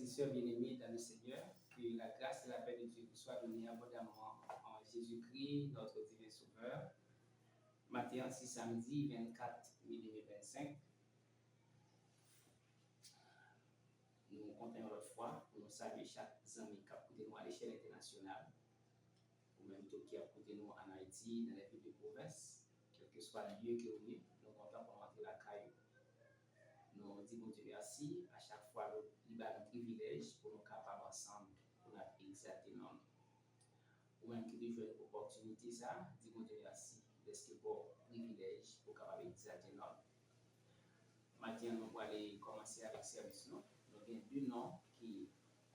sœurs bien-aimés dans le Seigneur, que la grâce et la paix de Dieu vous soient données abondamment en Jésus-Christ, notre divin Sauveur. Matin, c'est samedi 24 mai 2025. Nous comptons notre foi pour nous saluer chaque ami qui a côté nous à l'échelle internationale, ou même tout qui a côté nous en Haïti, dans les villes de province, quel que soit le lieu que vous êtes, nous comptons pour rentrer la caillou. Nous disons Dieu merci à chaque fois il a un privilège pour nous capables ensemble pour nous exalter non. Ou même qui toujours une opportunité ça, disons Dieu merci parce que pour privilège pour capable exalter non. Maintenant nous allons commencer avec service nous. Nous avons deux noms qui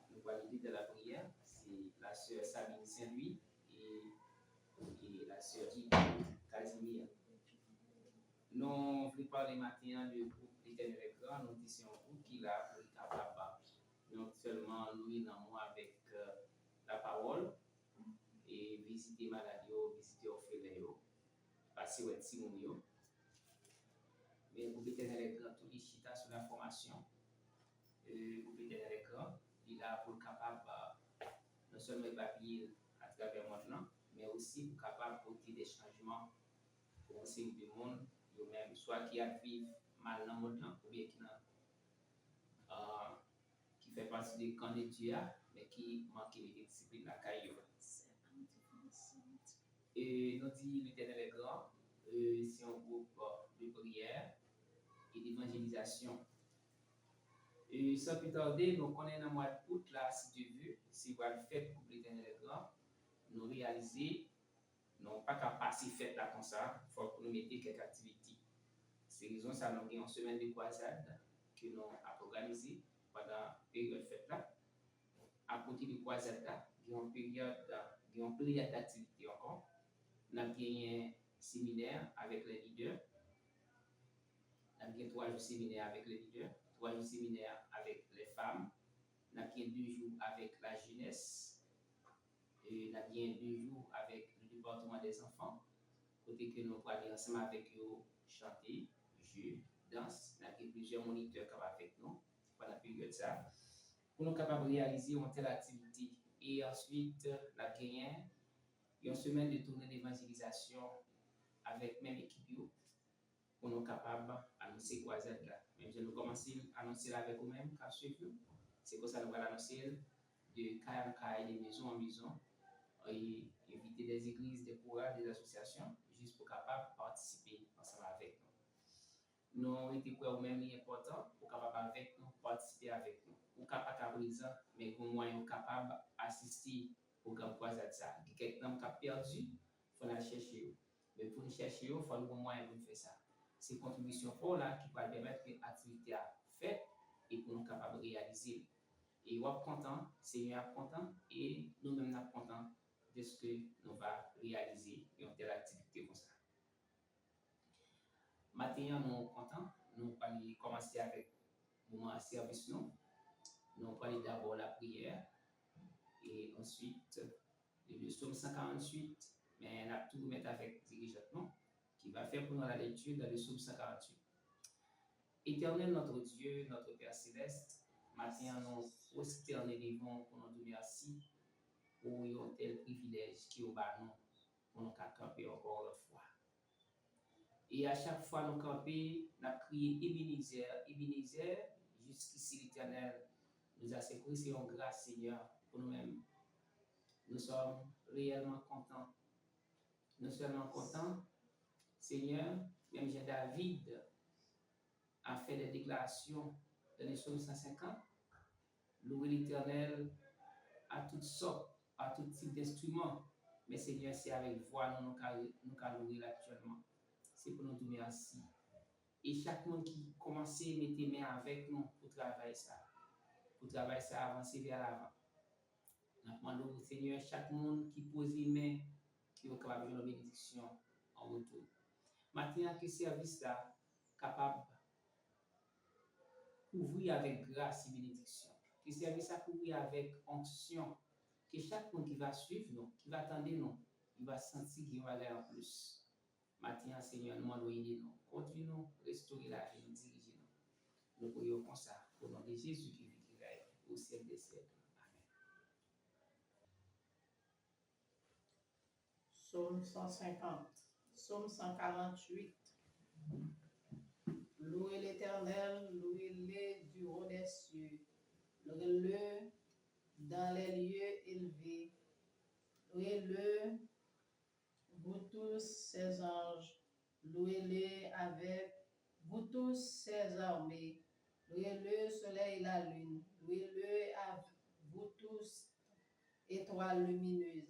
nous allons dire de la prière, c'est la sœur Sabine Saint-Louis et la sœur Casimir. Nous voulons parler maintenant du groupe l'Éternel Grand, nous disons un groupe qui l'a pour capable non seulement nous dans moi avec la parole et visiter malades, visiter orphelins, passer au Simon, mais le groupe l'Éternel Grand tout chita sur la formation. Le groupe l'Éternel Grand, il a pour capable non seulement épargner à travers maintenant, mais aussi pour capable porter des changements pour un série de monde. Même soit qui a vécu mal dans le temps, ou bien qui fait partie des camps de Dieu, mais qui manque de discipline à caillou. Et nous dit l'Éternel est grand, c'est un groupe de prière et d'évangélisation. Et sans plus tarder, nous connaissons dans le mois d'août, là, si Dieu veut, si vous avez fait pour l'Éternel est grand, nous réaliser, non pas qu'à passer fête là comme ça, il faut que nous mettions quelques activités. C'est raison ça nous avons une semaine de croisade que nous avons organisée pendant la période fête là. À côté de croisade là, il y a une période d'activité encore. Nous avons gagné un séminaire avec les leaders. Nous avons gagné 3 jours de séminaire avec les leaders, 3 jours de séminaire avec les femmes. Nous avons gagné 2 jours avec la jeunesse. Et nous avons gagné 2 jours avec le département des enfants. Côté que nous allons aller ensemble avec eux chanter. Danse, il y a plusieurs moniteurs qui sont avec nous pendant la période ça pour nous capables de réaliser une telle activité. Et ensuite, la gagné une semaine de tournée d'évangélisation avec même équipe pour nous capables d'annoncer quoi là. Même si nous commençons à annoncer avec vous-même, car c'est comme ça nous allons annoncer de cas en cas, de maison en maison, et inviter des églises, des courants, des associations, juste pour capables participer ensemble avec nous. Nous avons été pour nous-mêmes important pour capable avec nous, participer avec nous. Ou capable à présent, mais au moins nous capable d'assister au programme croisade ça. Quelqu'un qui a perdu, il faut aller chercher. Mais pour nous chercher, il faut au moins pour faire ça. C'est contribution pour là qui va permettre que l'activité à faire et pour nous capable de réaliser. Et on est content, Seigneur est content et nous-mêmes sommes contents de ce que nous va réaliser une telle activité comme ça. Maintenant, nous sommes contents. Nous allons commencer avec le moment de service. Nous allons d'abord la prière et ensuite le psaume 148. Mais on a tout mettre avec dirigeant qui va faire pour nous la lecture dans le psaume 148. Éternel notre Dieu, notre Père Céleste, maintenant nous prosternons devant pour nous donner merci pour un tel privilège qui est au bas nous pour nous camper encore une fois. Et à chaque fois nous camper, nous crié Ebenezer, Ebenezer, jusqu'ici l'Éternel nous a secouru, c'est une grâce Seigneur pour nous-mêmes. Nous sommes réellement contents. Nous sommes contents, Seigneur, même Jean David a fait des déclarations dans les psaumes 150. Louer l'Éternel à toutes sortes, à tout type d'instruments. Mais Seigneur, c'est avec voix nous louer actuellement. C'est pour nous donner merci. Et chaque monde qui commence à mettre les mains avec nous pour travailler ça, avancer vers l'avant. Nous demandons au Seigneur, chaque monde qui pose les mains, qui est capable de une bénédiction en retour. Maintenant, que service là capable couvrir avec grâce et bénédiction. Que service à couvrir avec onction. Que chaque monde qui va suivre nous, qui va attendre nous, il va sentir qu'il va aller en plus. Maintenant, Seigneur, nous demandons aider nous. Continue-nous, restaurer la vie, nous diriger nous. Nous prions comme ça, au nom de Jésus qui vit au ciel des Psaume 150. Psaume 148. Louez l'Éternel, louez-le du haut des cieux. Louez-le dans les lieux élevés. Louez-le, vous tous ses anges. Louez-le avec vous tous ses armées. Louez-le soleil et la lune. Louez-le à vous tous étoiles lumineuses.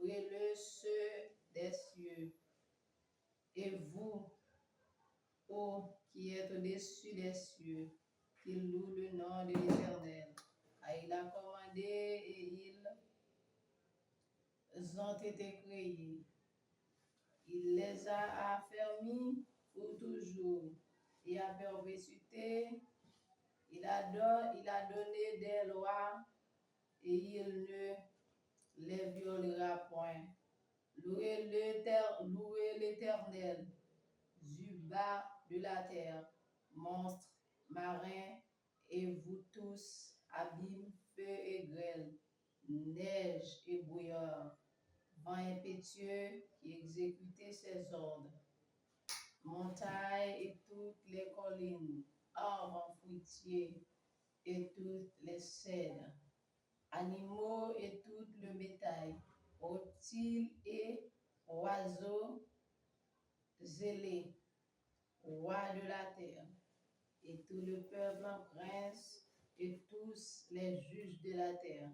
Louez-le ceux des cieux. Et vous, ô qui êtes au-dessus des cieux, qu'il loue le nom de l'Éternel. Car il a commandé et ils ont été créés. Il les a affermis pour toujours. Et à perpétuité, il a donné des lois et il ne les violera point. Louez l'Éternel du bas de la terre, monstres, marins, et vous tous, abîmes, feu et grêle, neige et brouillard, vent impétueux qui exécutait ses ordres, montagnes et toutes les collines, arbres fruitiers et toutes les cèdres, animaux et tout le bétail, reptiles et oiseaux zélés, rois de la terre, et tout le peuple en prince, et tous les juges de la terre,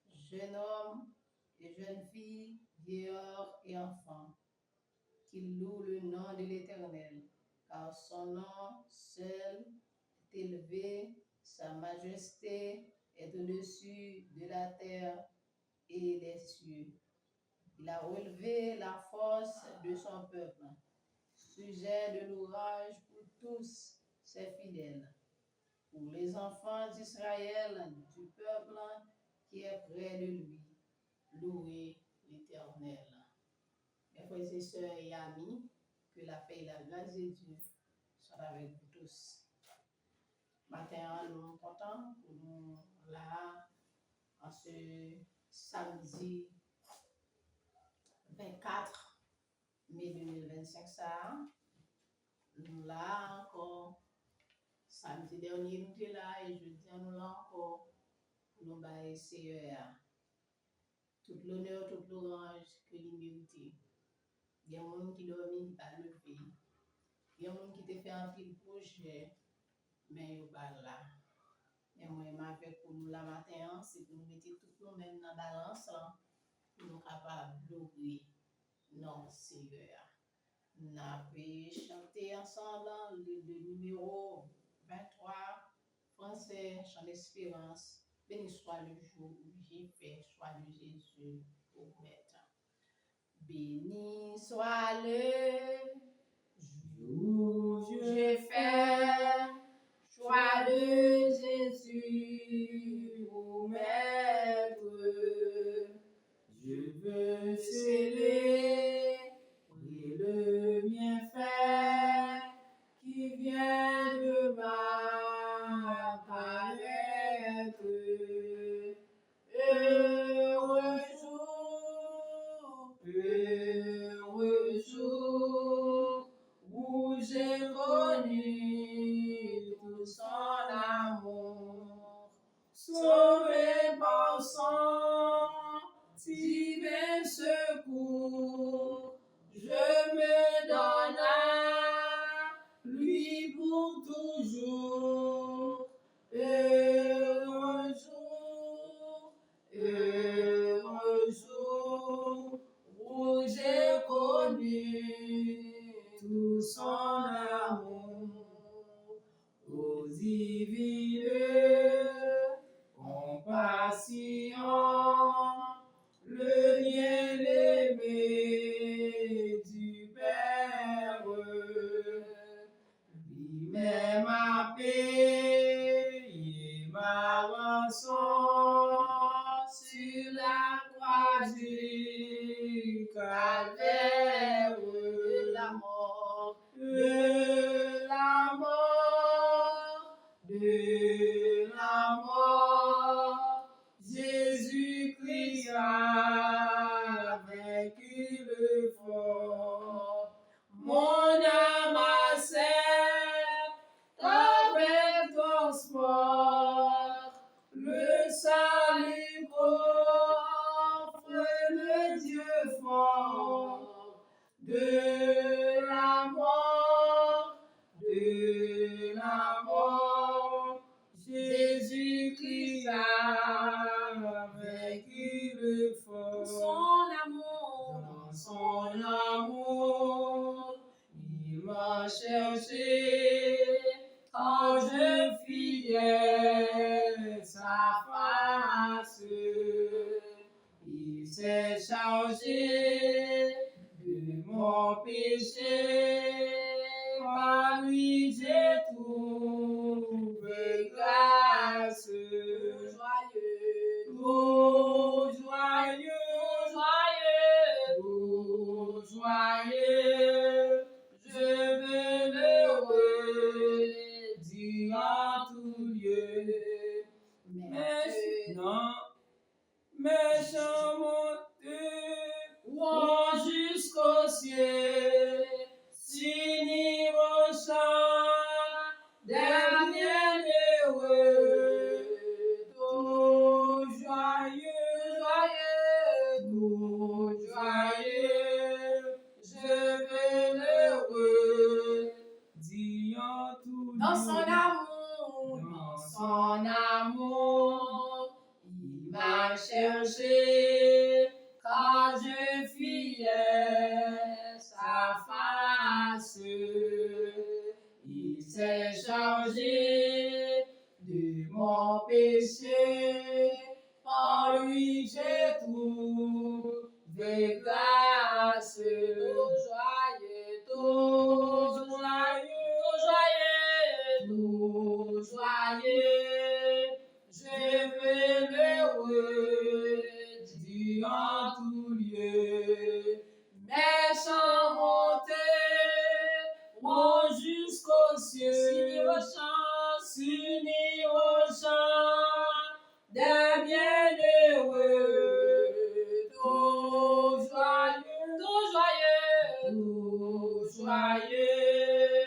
jeunes hommes et jeunes filles, vieillards et enfants, qu'ils louent le nom de l'Éternel, car son nom seul est élevé, sa majesté est au-dessus de la terre et des cieux. Il a relevé la force de son peuple, sujet de l'ouvrage pour tous ses fidèles, pour les enfants d'Israël, du peuple qui est près de lui. Louez l'Éternel. Mes frères et sœurs et amis, que la paix et la grâce de Dieu soient avec vous tous. Matin, nous sommes contents pour nous là, en ce samedi 24 mai 2025, ça. Nous là encore, samedi dernier, nous étions là et jeudi, nous là encore pour nous bailler CEA. Tout l'honneur, toute l'orange que nous méritons. Il y a des gens qui dorment, qui pas levé. Il y a des gens qui te fait un pile projet, mais ils ne sont pas là. Et moi, avec pour nous la matin, c'est pour nous mettre tout nous même dans la balance, pour nous capables d'ouvrir non Seigneur. Nous avons chanté ensemble le numéro 23, français, chant d'espérance. Béni soit le jour où j'ai fait choix de Jésus au maître. Béni soit le jour où j'ai fait choix de Jésus au maître. Je veux célébrer le bienfait qui vient de m'apparaître. Heureux jour où j'ai connu tout son amour, sauvé par son divin secours, je me donne à lui pour toujours. Heureux jour où j'ai connu tout son amour, ô divine compassion, le bien-aimé du Père, lui-même a payé ma rançon sur la croix du calvaire. De la mort, de la mort, Jésus-Christ a vaincu le chargé de mon péché. Par lui j'ai trouvé grâce. Tout joyeux, tout joyeux, je veux l'heureux dire en tout lieu. Maintenant, mes chants montent jusqu'au ciel, s'unir au chant des bienheureux, tout joyeux, tout joyeux, je veux l'heureux dire en tout lieu. Dans son amour, Il m'a cherché quand je fuyais sa face. Il s'est chargé de mon péché. Par lui j'ai trouvé grâce. Tout joyeux, tout joyeux, tout joyeux, je veux l'heureux dire en tout lieu. Mes chants montent jusqu'au ciel, s'unir au chant des bienheureux, tout joyeux, tout joyeux,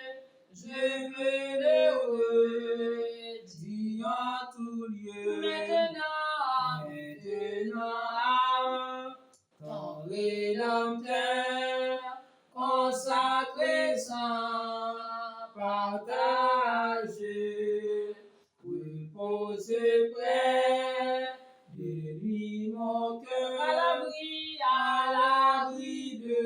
je veux l'heureux dire en tout lieu. Maintenant, ton Rédempteur, consacré sans partager, repose près de lui mon cœur, à l'abri de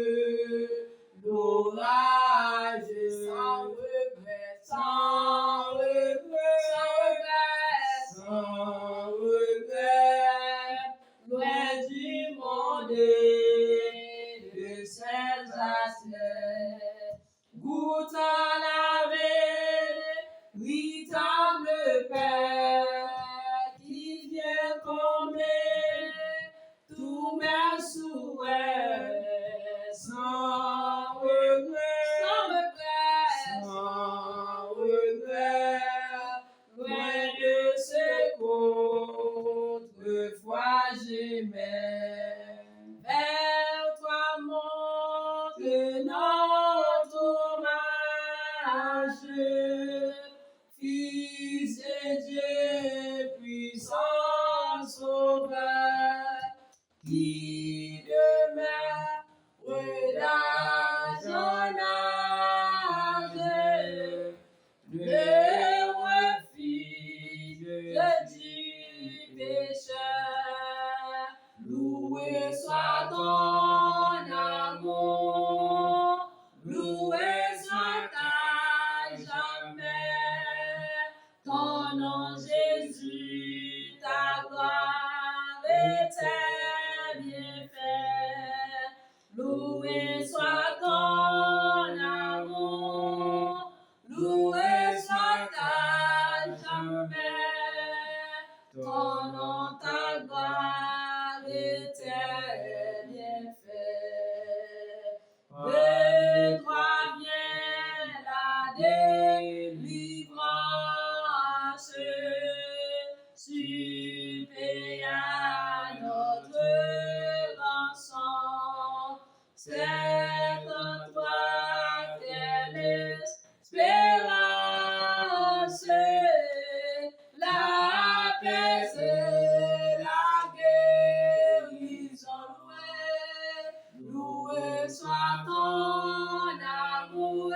l'orage, sans regret, loin du monde et de ses aspects. Goûte à la véritable paix qui vient combler tous mes souhaits, sans regret, loin de ce qu'autrefois j'aimais. Vers toi monte notre hommage, Fils de Dieu, puissant sauveur, qui demeure d'âge en âge, le refuge du pécheur. Loué soit ton amour, loué soit à jamais ton nom Jésus, ta gloire et tes bienfaits. Loué soit ton amour, loué soit à jamais ton nom, ta gloire et tes bienfaits. De toi vient la délivrance, tu payes à notre rançon. C'est en toi qu'est l'espérance, la paix et la guérison. Loué soit ton amour,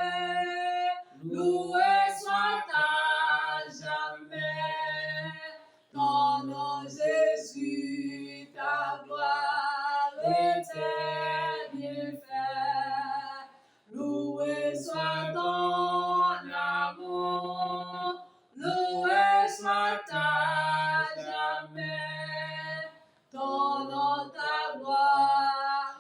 loué soit à jamais ton nom Jésus, ta gloire et tes bienfaits. Loué soit ton amour, loué soit à jamais ton nom, ta gloire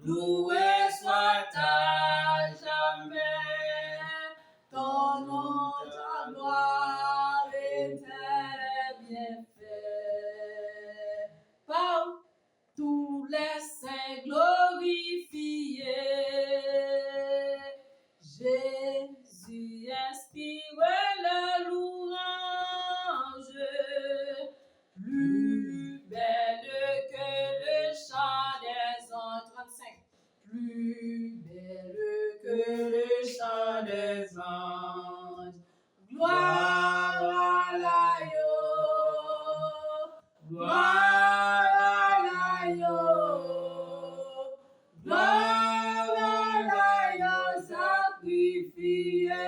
loué soit à jamais. Ton nom, ta gloire et tes bienfaits. Par tous les saints glorifiés. Jésus inspire la louange, plus belle que le chant des anges. 35. Plus belle que le chant des anges. Gloire à l'agneau, gloire à l'agneau, gloire à l'agneau sacrifié.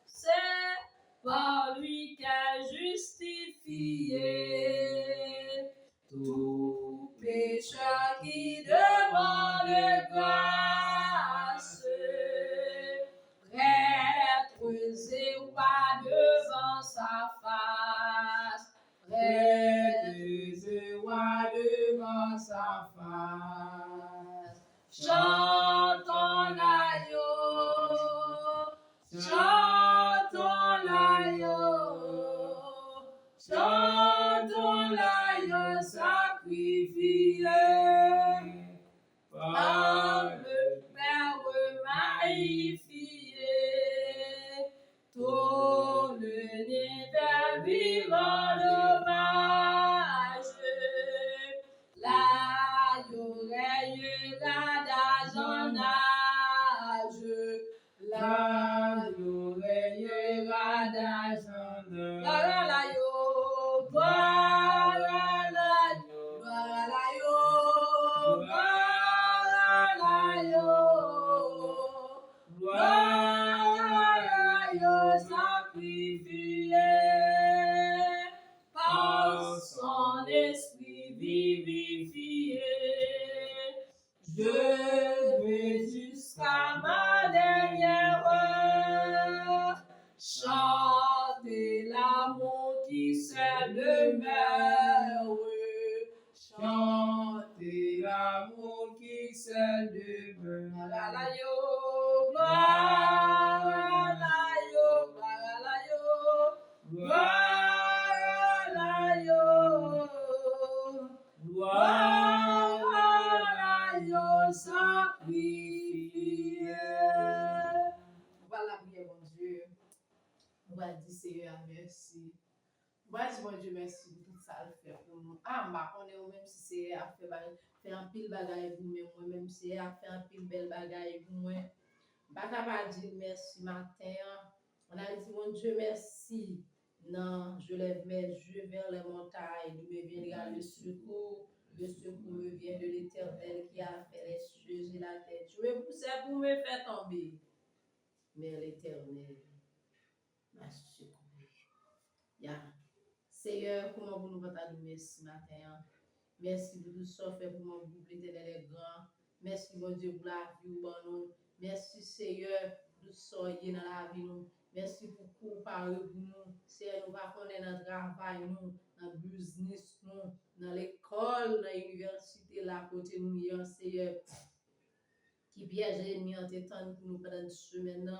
C'est par lui qu'est justifié tout pécheur qui demande grâce. Prêtres et rois devant sa face. Prêtres et rois devant sa face. Chantons l'agneau, chantons l'agneau, chantons l'agneau sacrifié par le Père magnifié. Ton univers vivant dommage, l'agneau règnera d'âge en âge, l'agneau règnera d'âge en âge. Gloire à l'agneau, gloire à l'agneau, gloire à l'agneau, gloire à l'agneau sacrifié par son esprit vivifié. Je vais jusqu'à ma dernière heure chanter l'amour qui seul demeure. Chanter l'amour qui seul demeure. Gloire à l'agneau, gloire à l'agneau, gloire à l'agneau, gloire à l'agneau, gloire à l'agneau sacrifié. On va la prière, mon Dieu. On va dire Seigneur, merci. Moi, je dis, mon Dieu, merci pour tout ça, le faire pour nous. Ah, on est au même si c'est à faire un pile bagaille pour moi, même si c'est à faire un pile belle bagaille pour moi. Pas capable de dire merci matin. On a dit, mon Dieu, merci. Non, je lève mes yeux vers les montagnes, d'où me viendra le secours. Le secours me vient de l'Éternel qui a fait les cieux et la terre. Je me poussais pour me faire tomber. Mais l'Éternel m'a secouru. Yeah. Seigneur, comment vous nous partagez merci matin. Merci pour tout ça fait pour mon groupe l'Éternel est grand. Merci mon Dieu pour la vie ou nous. Merci Seigneur pour tout ça dans la vie nous. Merci pour coup parler pour nous. Seigneur, nous va connaître notre travail nous, dans business nous, dans l'école, dans l'université là côté nous Seigneur. Qui piège l'ennemi en t'étendre pour nous pendant une semaine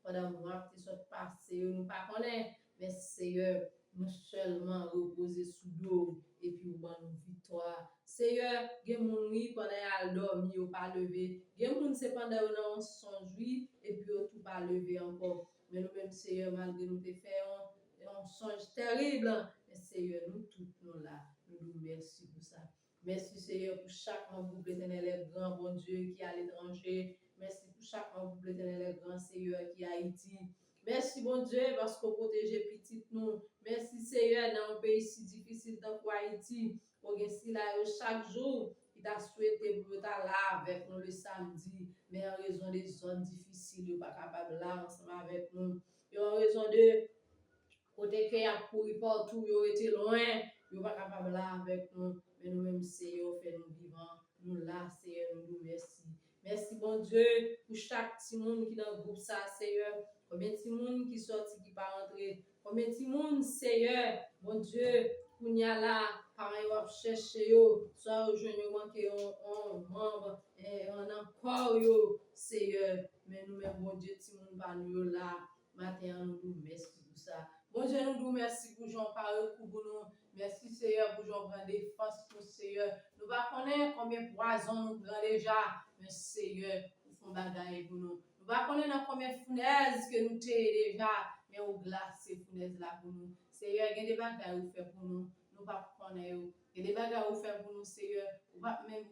pendant le mois qui soit passé, nous pas connaître, mais Seigneur, nous seulement reposer sous dos et puis nous avons une victoire. Seigneur, il y a des gens pendant qu'elle dormi, ils pas levé. Il y a des gens c'est pendant qu'on songe et puis ils pas levé encore. Mais nous-mêmes, Seigneur, malgré nous te faisons un songe terrible, mais Seigneur, nous tous nous là, nous nous merci pour ça. Merci Seigneur pour chaque membre de l'Éternel est grand, bon Dieu, qui est à l'étranger. Merci pour chaque membre de l'Éternel est grand, Seigneur, qui est à Haïti. Merci bon Dieu parce qu'on protège petit nous. Merci Seigneur dans un pays si difficile dans Haïti. Pour que si là chaque jour, il t'a souhaité pour ta là avec nous le samedi. Mais en raison des zones difficiles, il n'est pas capable là ensemble avec nous. Et en raison de côté qui a couru partout, il était loin, il n'est pas capable là avec nous. Mais nous-mêmes, Seigneur, fait nous vivants. Nous là, Seigneur, nous merci. Merci, bon Dieu, pour chaque petit monde qui est dans le groupe, ça, Seigneur. Combien de petits monde qui sortent, qui ne pas rentrer. Combien de petits monde, Seigneur, bon Dieu, pour n'y a là, parents yo ap chercher yo, soit au jeune yo manqué un membre, un encore yo, Seigneur, mais nous-mêmes, bon Dieu, si nous pas nous là, matin, nous nous merci pour ça. Bon Dieu, nous nous merci pour Jean parole pour nous. Merci Seigneur pour Jean prendre défense pour Seigneur. Nous ne connaissons pas combien de poison nous prenons déjà, mais Seigneur, nous faisons bagaille pour nous. Nous ne connaissons pas combien de funaises que nous t'aidons déjà, mais nous glace ces funaises là pour nous. Seigneur, il y a des bagailles vous fait pour nous. Nous ne connaissons pas. Il y a des bagailles vous fait pour nous, Seigneur. Vous ne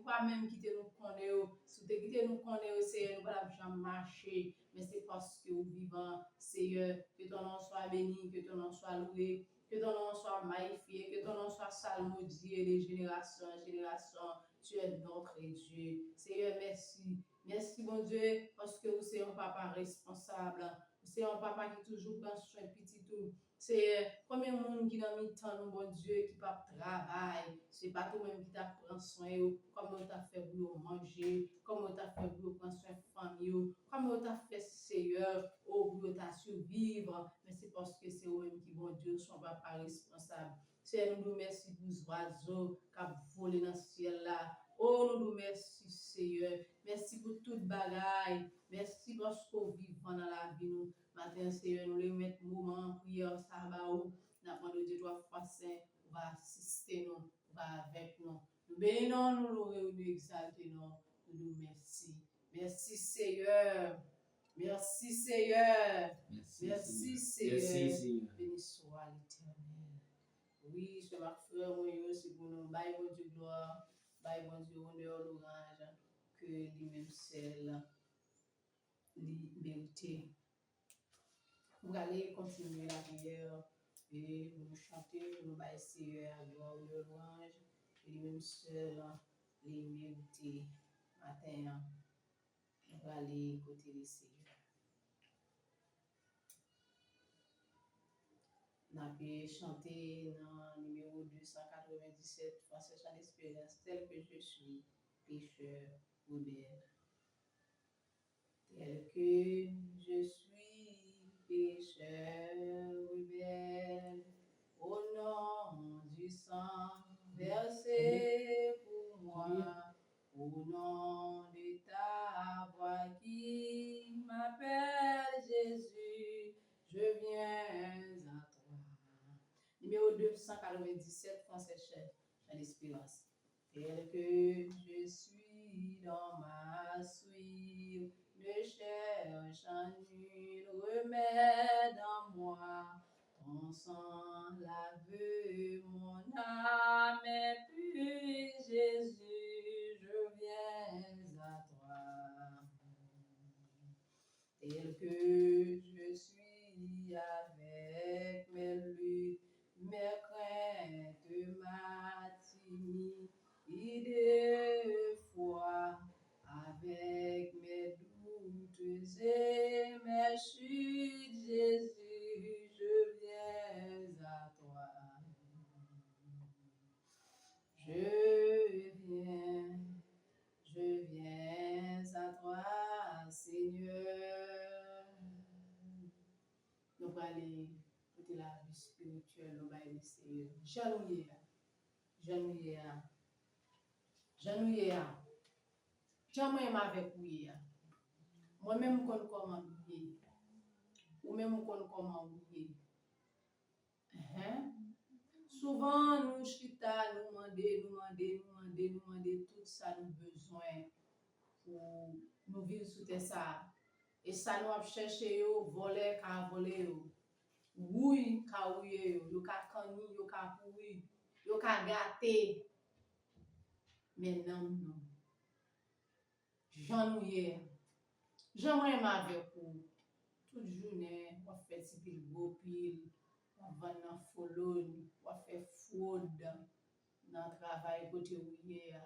pas même quitter nous connaître. Si vous quittez nous connaître, Seigneur, nous ne pouvons jamais marcher. Mais c'est parce que vous vivant, Seigneur, que ton nom soit béni, que ton nom soit loué, que ton nom soit magnifié, que ton nom soit salmodié de génération en génération. Tu es notre Dieu. Seigneur, merci. Merci, mon Dieu, parce que vous êtes un papa responsable. Vous êtes un papa qui toujours prend soin de petit tout. C'est combien de monde qui dans le temps, mon Dieu, qui pas travail. C'est pas toi-même qui t'a pris soin, comment tu as fait pour manger, comment tu as fait pour prendre soin de famille, comment tu as fait, Seigneur, pour ta survivre. Mais c'est parce que c'est eux-mêmes qui, mon Dieu, sont pas responsables. Seigneur, nous nous merci pour les oiseaux qui ont volé dans le ciel là. Oh, nous nous merci, Seigneur. Merci pour toute bagaille. Merci parce qu'on vit dans la vie. Nous. Matin, Seigneur, nous les mettons moment en prière, ça va où. Nous demandons Dieu trois fois saint, on va assister nous, on va avec nous. Nous bénissons, nous louons, nous exaltons, nous nous merci. Merci, Seigneur. Merci, Seigneur. Merci, Seigneur. Béni soit l'Éternel. Oui, c'est ma frère, moi, c'est pour nous. Bye, bon Dieu, gloire. Bye, bon Dieu, honneur, l'orage. Que lui-même seul, liberté. Vous allez continuer la prière et nous chanter, nous baisser à gloire ou louange. Que lui-même seul, liberté. Matin, vous allez côté les Seigneur. Nous avons chanté dans le numéro 297, Français sans espérance, tel que je suis, pécheur, rebelle. Tel que je suis, pécheur, rebelle, au nom du sang versé pour moi, au nom de ta voix qui m'appelle Jésus, je viens à toi. Numéro 297, Français chant l'espérance. Tel que je suis dans ma souille, ne cherche en nul remède en moi. Ton sang lave mon âme et puis Jésus, je viens à toi. Tel que je suis avec mes luttes, mes craintes, ma timidité, foi, avec mes doutes et mes chutes, Jésus, je viens à toi. Je viens à toi, Seigneur. Nous allons aller côté la vie spirituelle, nous allons aller, Seigneur. Janouye, jamais avec vous. Moi-même, je connais comment vous. Ou-même, je connais comment vous. Souvent, nous chita, nous demander tout ça, nous besoin pour nous vivre sous ça. Et ça, nous avons cherché, voler, car voler, oui, car oui, yo ka kani, yo ka pourri, yo ka gâté. Mais non. J'aimerais avec vous. Toute journée, on fait si pile beau pile, on va dans follow, on fait fraude dans le travail côté oublié.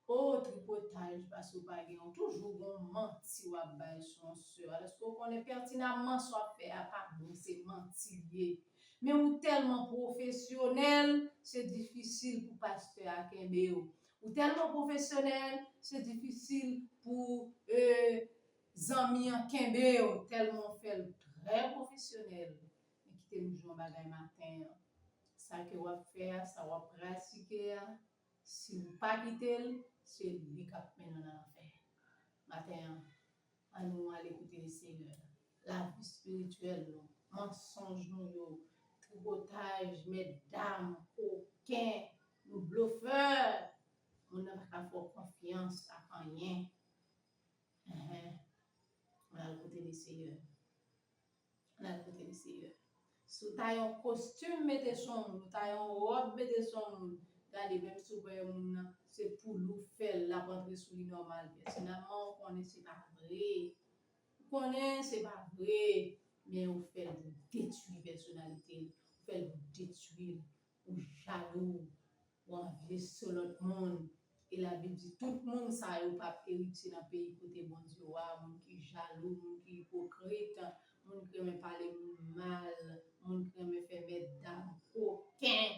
Oh, tripotage, parce que pas gagne toujours bon menti ou abaye son sœur. Est-ce qu'on connaît pertinemment soit fait à pas bon, c'est mentir. Mais ou tellement professionnel, c'est difficile pour pasteur à Kembeo. Ou tellement professionnel, c'est difficile pour amis en Kembeo, tellement fait très professionnel. Mais quittez nous jouer bagaille matin. ça que vous faire, ça va pratiquer. Si vous pas quitter, c'est lui qui a mené en enfer. Matin, à nous aller écouter le Seigneur. La vie spirituelle, mensonge, nous, tripotage, mesdames, coquins, nous bluffeurs. On n'a pas faire confiance à rien. On a écouté le Seigneur. On a écouté le Seigneur. Si tu as un costume, mettez son nous. Tu as une robe, mettez son nous. Regardez, même si vous voyez, c'est pour nous faire la rentrer sous le normal. Personnellement, on connaît, c'est pas vrai. On connaît, c'est pas vrai. Mais on fait vous détruire personnalité. On fait vous détruire. Ou jaloux. Ou envier sur l'autre monde. Et la Bible dit, tout le monde, ça n'a pas hérité dans le pays côté bon Dieu. Moun qui jaloux, moun qui hypocrite, moun qui aime parler mal, moun qui aime faire mesdames, aucun.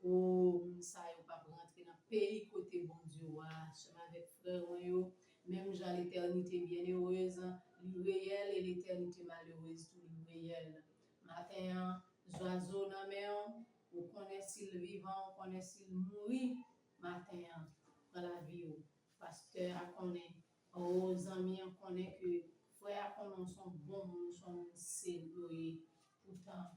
Oh, moun ça n'a pas rentrer dans le pays côté bon Dieu. Seulement avec frère, même Jean l'éternité bienheureuse, l'irréel et l'éternité malheureuse, tout l'irréel. Matin, oiseau dans la mer, on connaît s'il vivant, on connaît s'il mourit. Matin, dans la vie, pasteur, on connaît, aux amis, on connaît que frères, on sont bons, nous sommes célébrés. Pourtant,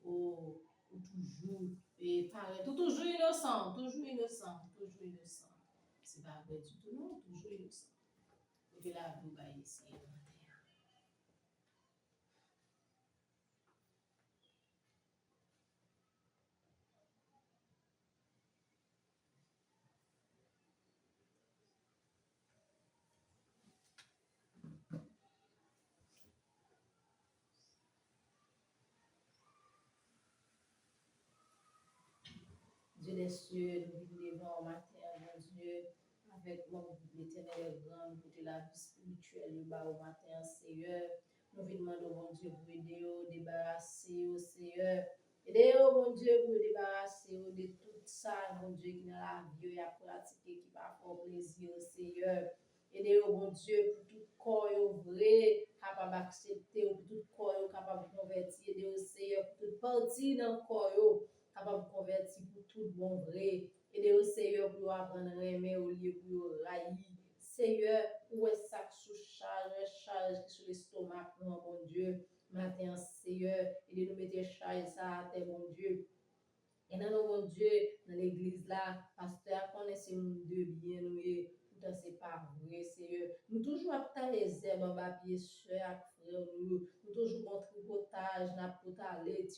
oh, toujours, et pareil, toujours innocent, toujours innocent, toujours innocent. C'est pas vrai du tout, non, toujours innocent. Et là, vous va ici. Dieu des cieux, nous vivons devant matin, mon Dieu, avec l'éternel grand, côté la vie spirituelle, le bas au matin, Seigneur. Nous vous demandons, mon Dieu, pour aider, débarrasser, au Seigneur. Aidez-vous, mon Dieu, pour débarrasser de tout ça, mon Dieu, qui dans la vie, a pratiqué, qui va faire plaisir, au Seigneur. Aidez-vous, mon Dieu, pour tout corps vrai, capable d'accepter, pour tout corps capable de convertir, aidez-vous, Seigneur, pour toute partie dans le corps capable de convertir pour tout bon vrai. Aidez-vous, Seigneur, pour apprendre à aimer au lieu pour railler. Seigneur, où est ça sous charge sur l'estomac, mon Dieu. Matin, Seigneur, aidez-nous mettre charge ça à terre, mon Dieu. Et dans mon Dieu, dans l'église là, pasteur, connaissez nous de bien, nous, tout c'est pas vrai, Seigneur. Nous toujours à les herbes en papier, frère, nous toujours bon tripotage, n'a pas aller,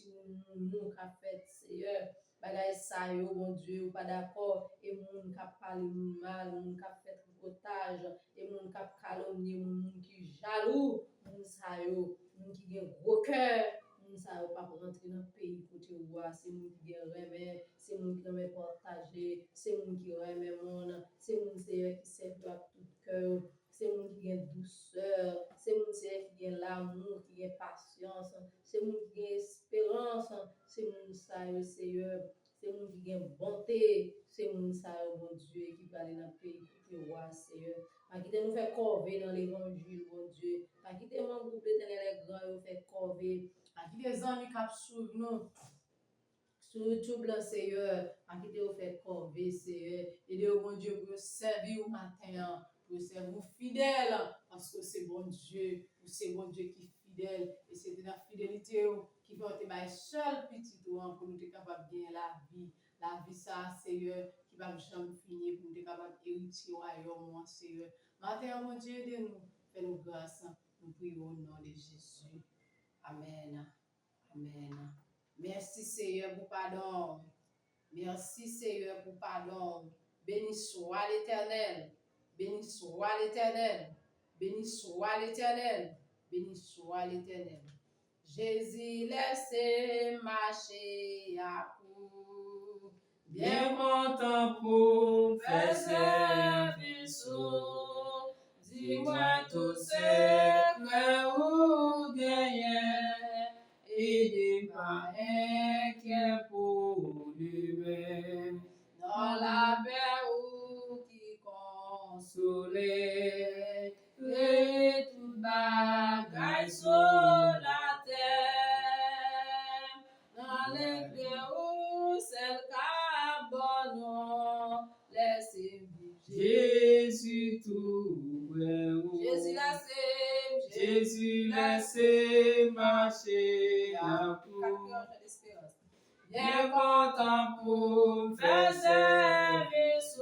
nous, qu'a fait, Seigneur. Bagay ça, yo, mon Dieu, pas d'accord, et moun qui parle mal, moun qui fait tripotage, et moun qui calomnie, moun qui jaloux, moun ça, yo, moun qui a gros cœur. Ça va pas rentrer dans le pays côté roi, c'est nous qui remet, c'est nous qui remet partager, c'est nous qui remet monde, c'est nous qui servent à tout cœur, c'est nous qui a douceur, c'est nous qui a l'amour, qui a patience, c'est nous qui a espérance, c'est nous ça, Seigneur, c'est nous qui a bonté, c'est nous ça, mon Dieu, qui va aller dans le pays côté roi, Seigneur. Pas quitter nous faire corvée dans l'évangile, mon Dieu. Pas quitter mon groupe d'éternel grand, nous faire corvée. Pas quitter les amis qui suivent nous. Sur YouTube, là, Seigneur. Pas quitter nous faire corvée, Seigneur. Aidez-vous, mon Dieu, pour servir au matin, pour servir fidèle. Parce que c'est bon Dieu, c'est bon Dieu qui est fidèle. Et c'est de la fidélité qui va être ma seule petite pour nous être capable de gagner la vie. La vie, ça, Seigneur, qui va jamais finir pour nous être capable d'hériter au royaume, Seigneur. Matin, mon Dieu, aidez-nous, fais-nous grâce. Nous prions au nom de Jésus. Amen. Amen. Merci, Seigneur, pour pardon. Merci, Seigneur, pour pardon. Béni soit l'Éternel. Béni soit l'Éternel. Béni soit l'Éternel. Béni soit l'Éternel. Jésus, laissez marcher à coup. Bien content pour faire service. Dis-moi tout ce que vous gagnez. Et ne pas inquiet pour lui-même. Dans la paix ou qui console. Et tout bagaille sur la terre. Dans l'éclair où c'est camp pour faire service.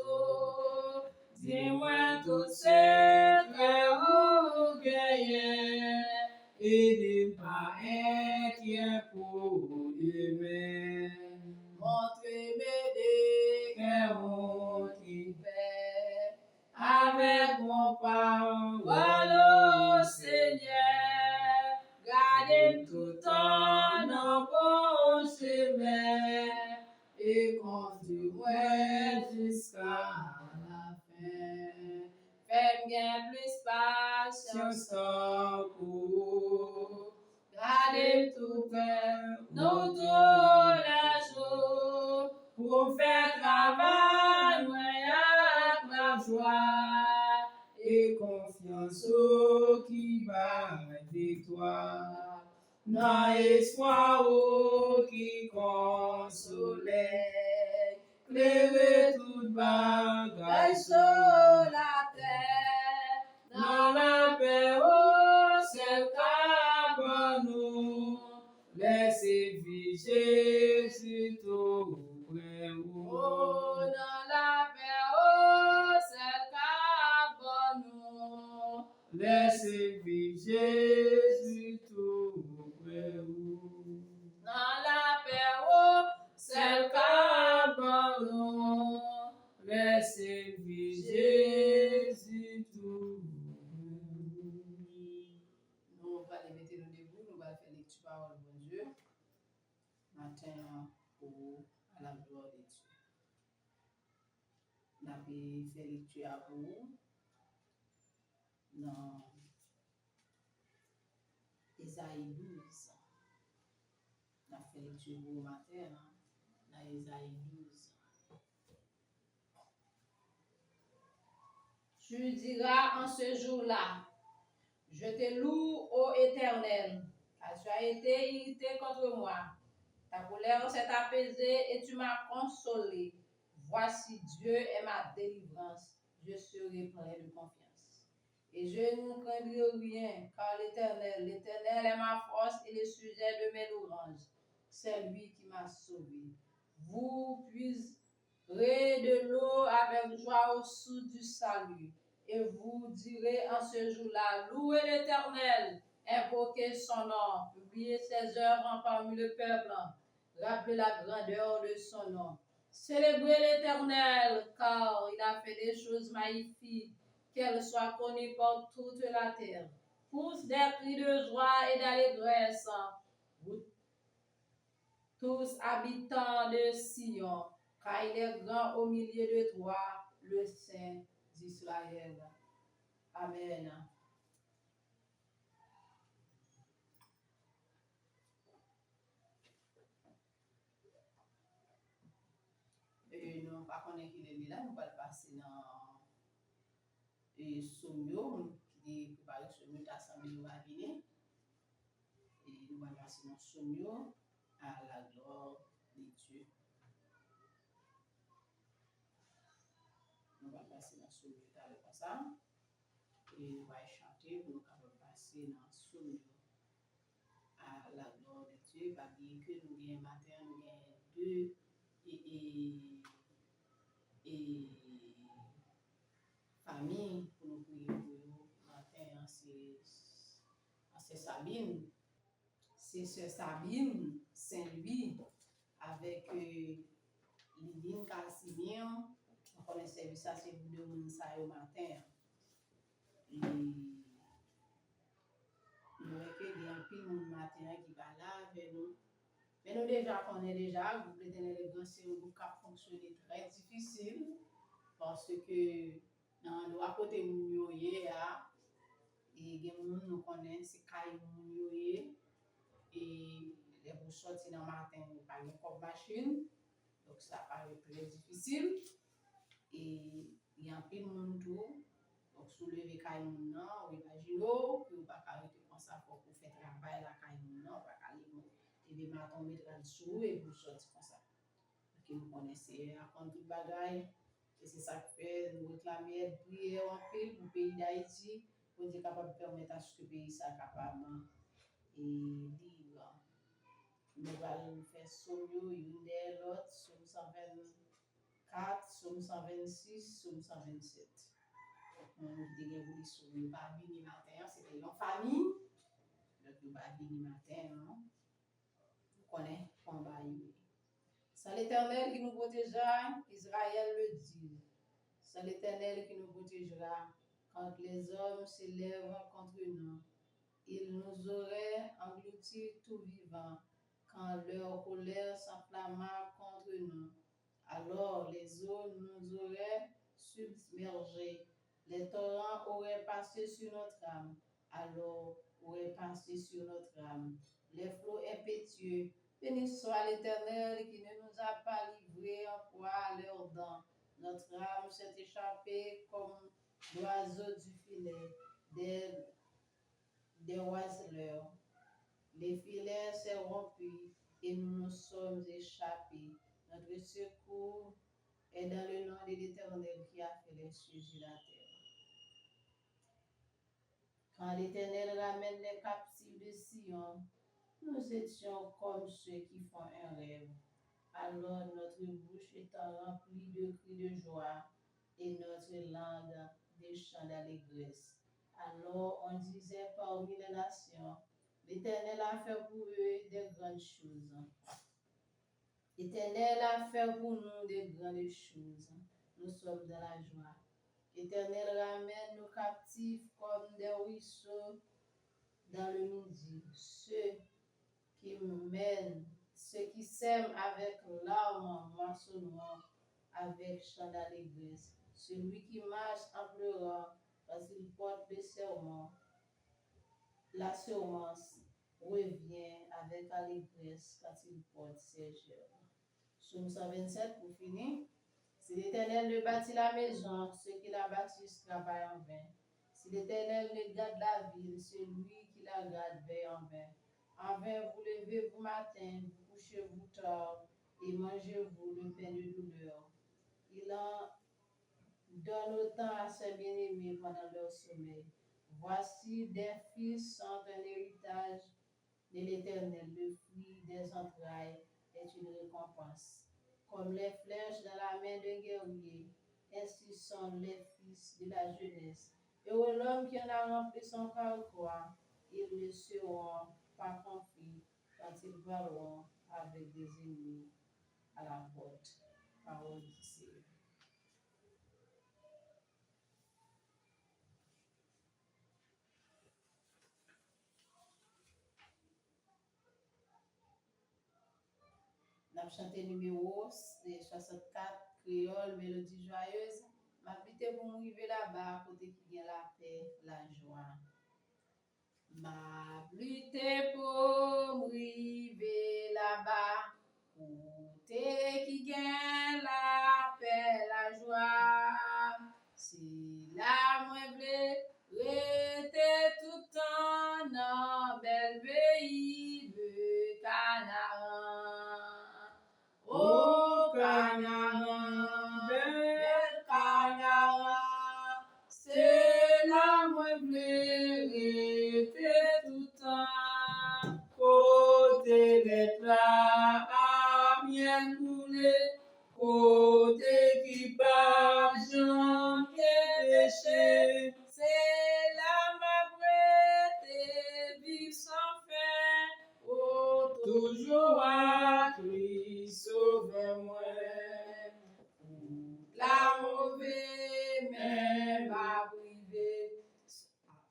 Dis-moi tout c'est très haut gagnant et ne pas inquiet pour demain. Montrez-moi Que mon qui paix avec mon parole au Seigneur, gardez tout en bon chemin et conduis-moi jusqu'à la fin. Fais bien plus patience patience pour gardez tout cœur, nous tous les jours. pour faire travail avec la joie et confiance au qui va victoire. Dans espoir au qui consolait, clairer toute bagaille Sur la terre, dans la paix au ciel qu'à nous. Laissez vivre Jésus tout près oh, vous. dans la paix, oh, c'est qu'à nous. Laissez vivre Jésus tout près vous. Dans la paix, oh, c'est qu'à nous. Laissez vivre Jésus tout près vous. Nous allons mettre nous debout, nous allons faire lecture parole de Dieu. Matin pour à la gloire de Dieu. Nous allons faire lecture à vous dans Ésaïe 12. Nous allons faire lecture pour le matin dans Ésaïe 12. Tu diras en ce jour-là, je te loue, ô Éternel, car tu as été irrité contre moi. Ta colère s'est apaisée et tu m'as consolé. Voici, Dieu est ma délivrance. Je serai plein de confiance. Et je ne craindrai rien, car l'Éternel est ma force et le sujet de mes louanges. C'est lui qui m'a sauvé. Vous puiserez de l'eau avec joie au sud du salut. Et vous direz en ce jour-là, louez l'Éternel, invoquez son nom, publiez ses œuvres parmi le peuple, rappelez la grandeur de son nom. Célébrez l'Éternel, car il a fait des choses magnifiques, qu'elles soient connues par toute la terre. Pousse des cris de joie et d'allégresse, vous tous habitants de Sion, car il est grand au milieu de toi, le Saint d'Israël. Amen. Et nous, par contre, qui est là, nous allons passer dans le Soumio, qui est préparé sur notre assemblée va venir. Et nous allons passer dans Soumio à la gloire de Dieu. Nous allons passer dans Soumio comme ça. Et nous allons chanter pour nous capables passer dans Soumio à la gloire de Dieu. Pas bien que nous avons matin, nous avons deux et famille pour nous prier pour nous matin, c'est Sabine. C'est Sœur Sabine Saint-Louis avec Lydine Casimir. On connaît le service, ça c'est vous deux ça au matin. Et nous voyons qu'il y a un pile de matin qui va là avec nous. Mais nous déjà connaissons déjà, le groupe l'Éternel est grand, c'est un groupe qui a fonctionné très difficile parce que dans le à côté de nous, il y a des gens qui nous connaissent, c'est Kaï Mounioye. Et les vous sortir dans le matin, vous pas une machine, donc ça paraît très difficile. Et il y a un peu de monde tout, donc soulever Kaï Mounan, ou imaginez, que vous pas arrêter comme ça pour faire travail la Kaï Mounan, ou pas aller et des matins mettre en dessous et vous sortir comme ça. Donc vous connaissez à prendre tout bagaille, et c'est ça que fait, nous réclamer, prier en paix pour le pays d'Haïti, pour être capable de permettre à ce que le pays soit capable et libre. Nous allons faire Soyo, Yundé, l'autre, Somme 124, Somme 126, Somme 127. Nous avons Soyo, pas venu matin, c'était une famille. Donc, nous pas venu matin, non? Vous connaissez, on va y. C'est l'Éternel qui nous protégera, Israël le dit. C'est l'Éternel qui nous protégera quand les hommes s'élèvent contre nous. Ils nous auraient engloutis tout vivants quand leur colère s'enflamma contre nous. Alors les eaux nous auraient submergés. Les torrents auraient passé sur notre âme. Alors auraient passé sur notre âme. Les flots impétueux. Béni soit l'Éternel qui ne nous a pas livrés en proie à leurs dents. Notre âme s'est échappée comme l'oiseau du filet des oiseleurs. Les filets s'est rompu et nous nous sommes échappés. Notre secours est dans le nom de l'Éternel qui a fait les cieux et la terre. Quand l'Éternel ramène les captifs de Sion, nous étions comme ceux qui font un rêve. Alors notre bouche étant remplie de cris de joie et notre langue des chants d'allégresse. Alors on disait parmi les nations, l'Éternel a fait pour eux des grandes choses. L'Éternel a fait pour nous des grandes choses. Nous sommes dans la joie. L'Éternel ramène nos captifs comme des ruisseaux dans le midi. Ceux qui sèment avec larmes moissonneront avec chant d'allégresse. Celui qui marche en pleurant parce qu'il porte le serment, la semence revient avec allégresse quand il porte ses germes. Psaume 127 pour finir. Si l'Éternel ne bâtit la maison, ceux qui la bâtissent travaillent en vain. Si l'Éternel ne garde la ville, celui qui la garde veille en vain. En vain vous levez-vous matin, vous couchez-vous tard, et mangez-vous le pain de douleur. Il en donne autant à ses bien-aimés pendant leur sommeil. Voici des fils sont un héritage de l'Éternel, le fruit des entrailles est une récompense. Comme les flèches dans la main d'un guerrier, ainsi sont les fils de la jeunesse. Heureux l'homme qui en a rempli son carquois, ils ne seront pas confus quand ils parleront avec des ennemis à la porte. Parole du Seigneur. Nous avons chanté numéro 64, créole, mélodie joyeuse. M'habiter pour m'arriver là-bas, côté qui vient la paix, la joie. M'habiter pour m'arriver là-bas, côté qui vient la paix, la joie. Si la moi vle rester tout temps dans bel pays de Canaan. Oh Canaan, bel Canaan, c'est là moi vle rester tout temps. Côté les plats à miel coulé, côté qui pas jamais péché, c'est là ma prête vivre sans fin. Oh, toujours à Christ sauve-moi. La mauvaise même à priver,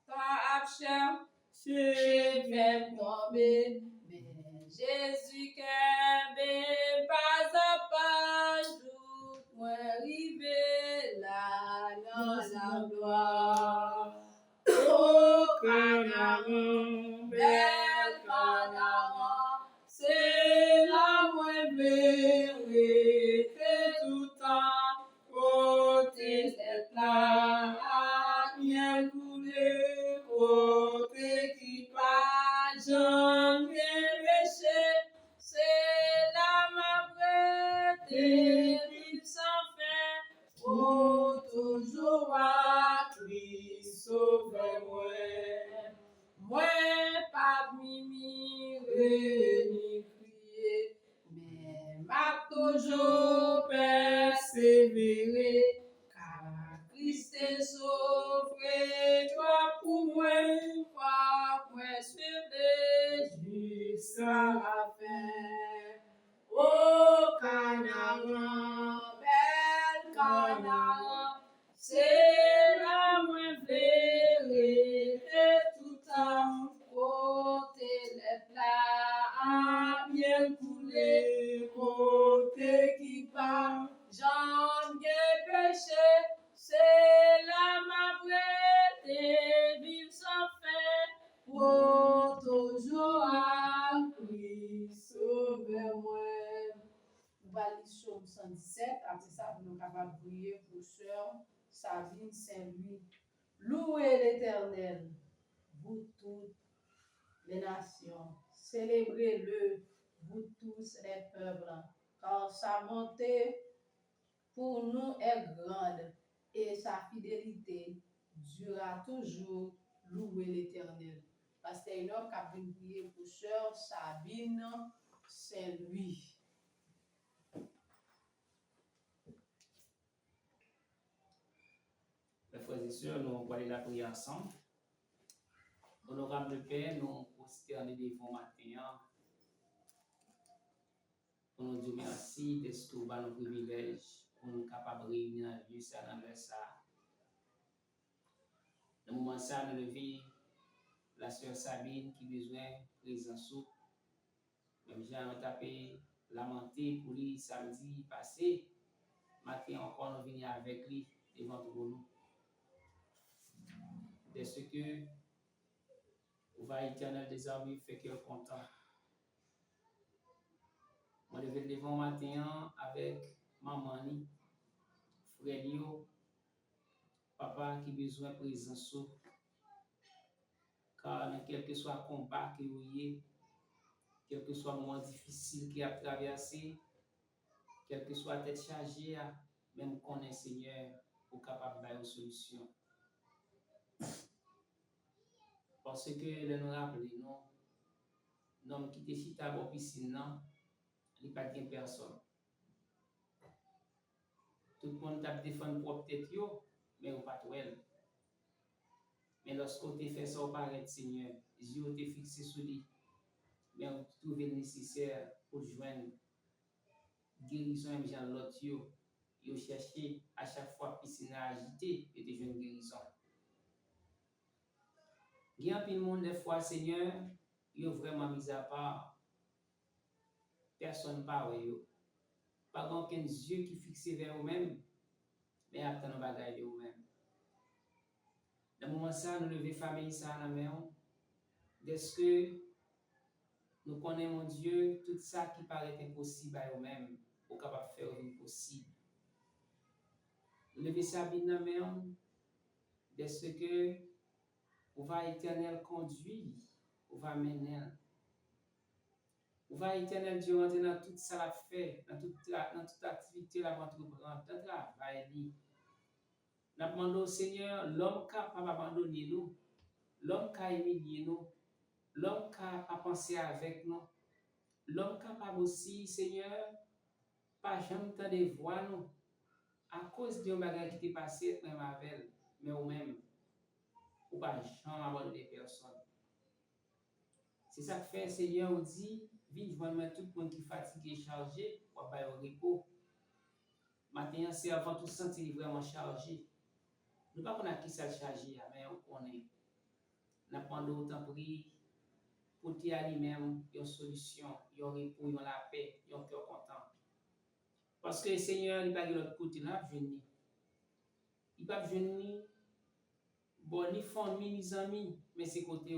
ta absent, je vais tomber. Mais Jésus qu'aime pas à pas jour, moi arrivé là dans la gloire. Oh Canaan, bel Canaan, c'est la moins belle tout temps. Côté cette là, miel coulé, côté qui pas jamais péché, c'est la ma prête vivre sans fin. Oh, toujours à Christ sauve-moi. Moi, pas mimi, ni toujours persévérer, car Christ est sauvé, toi pour moi suivre jusqu'à la fin. Oh, Canaan, belle Canaan, c'est la moins belle de tout temps. Côté les plats à miel coulé, côté qui part, j'en ai péché, c'est la ma prête, vivre sans fin, pour toujours à Christ sauver-moi. Nous allons lire Psaume 117, après ça, nous sommes capables de prier pour sœur Sabine Saint-Louis. Louez l'Éternel, vous toutes les nations, célébrez-le, vous tous les peuples, car sa bonté pour nous est grande et sa fidélité durera toujours. Louez l'Éternel. Pasteur Enoch a bien prié pour sœur Sabine Saint-Louis. Mes frères et sœurs, nous allons aller la prière ensemble. Honorable Père, nous prosternons devant matin. Pour nous dire merci de ce que vous avez nos privilèges pour nous capables de réunir dans Dieu, ça, dans ça. Dans le moment ça, nous levons la sœur Sabine qui a besoin de présence. Même j'ai tapé lamenté pour lui samedi passé. Matin encore, nous venons avec lui devant nous. De ce que vous va éternel des armées fait cœur content. On levé devant matin avec maman, frère Lio, papa qui a besoin de présence. Car quel que soit le combat que vous ayez, quel que soit le moment difficile qui a traversé, quel que soit la tête chargée, même qu'on est Seigneur, pour capable de une solution. Parce que nous rappelons, non, l'homme qui était chita dans la piscine, il n'y a pas de personne. Tout le monde a défendu propre tête, mais on pas tout elle. Mais lorsqu'on te fait ça, on paraît Seigneur, Dieu te fixé sur lui, mais on trouve nécessaire pour joindre guérison et l'autre, il cherché à chaque fois piscine agitée et de joindre guérison. Il y a un peu de monde des fois, Seigneur, il est vraiment mis à part. Personne ne parle. Pas aucun yeux qui fixent vers eux-mêmes, mais après nous bagaille de eux-mêmes. Dans le moment ça, nous levons famille ça à la main. Dès que nous connaissons Dieu, tout ça qui paraît impossible à eux-mêmes, nous sommes capables de faire impossible. Nous levons Sabine dans la main. Dès que on va éternel conduire, on va mener. On va éternel Dieu rentrer dans toute ça la fait, dans toute activité la entreprendre, dans le travail. Nous demandons au Seigneur, l'homme capable d'abandonner nous, l'homme qui a humilié nous, l'homme qui a pensé avec nous, l'homme capable aussi, Seigneur, pas jamais tant de voir nous, à cause de bagage qui t'est passé même avec, mais ou même, ou pas jamais abandonner personne. C'est ça que fait, Seigneur, on dit, vive vraiment tout le monde qui est fatigué et chargé, pour avoir au repos. Maintenant, c'est avant tout sentir vraiment chargé. Nous ne pouvons pas qui ça chargé, mais on connaît. Nous avons autant pris pour te aller même une solution, un repos, la paix, un cœur content. Parce que le Seigneur, il n'est pas de l'autre côté, il n'a pas venu. Il n'a pas venu, bon, ni famille, ni amis, mais c'est côté.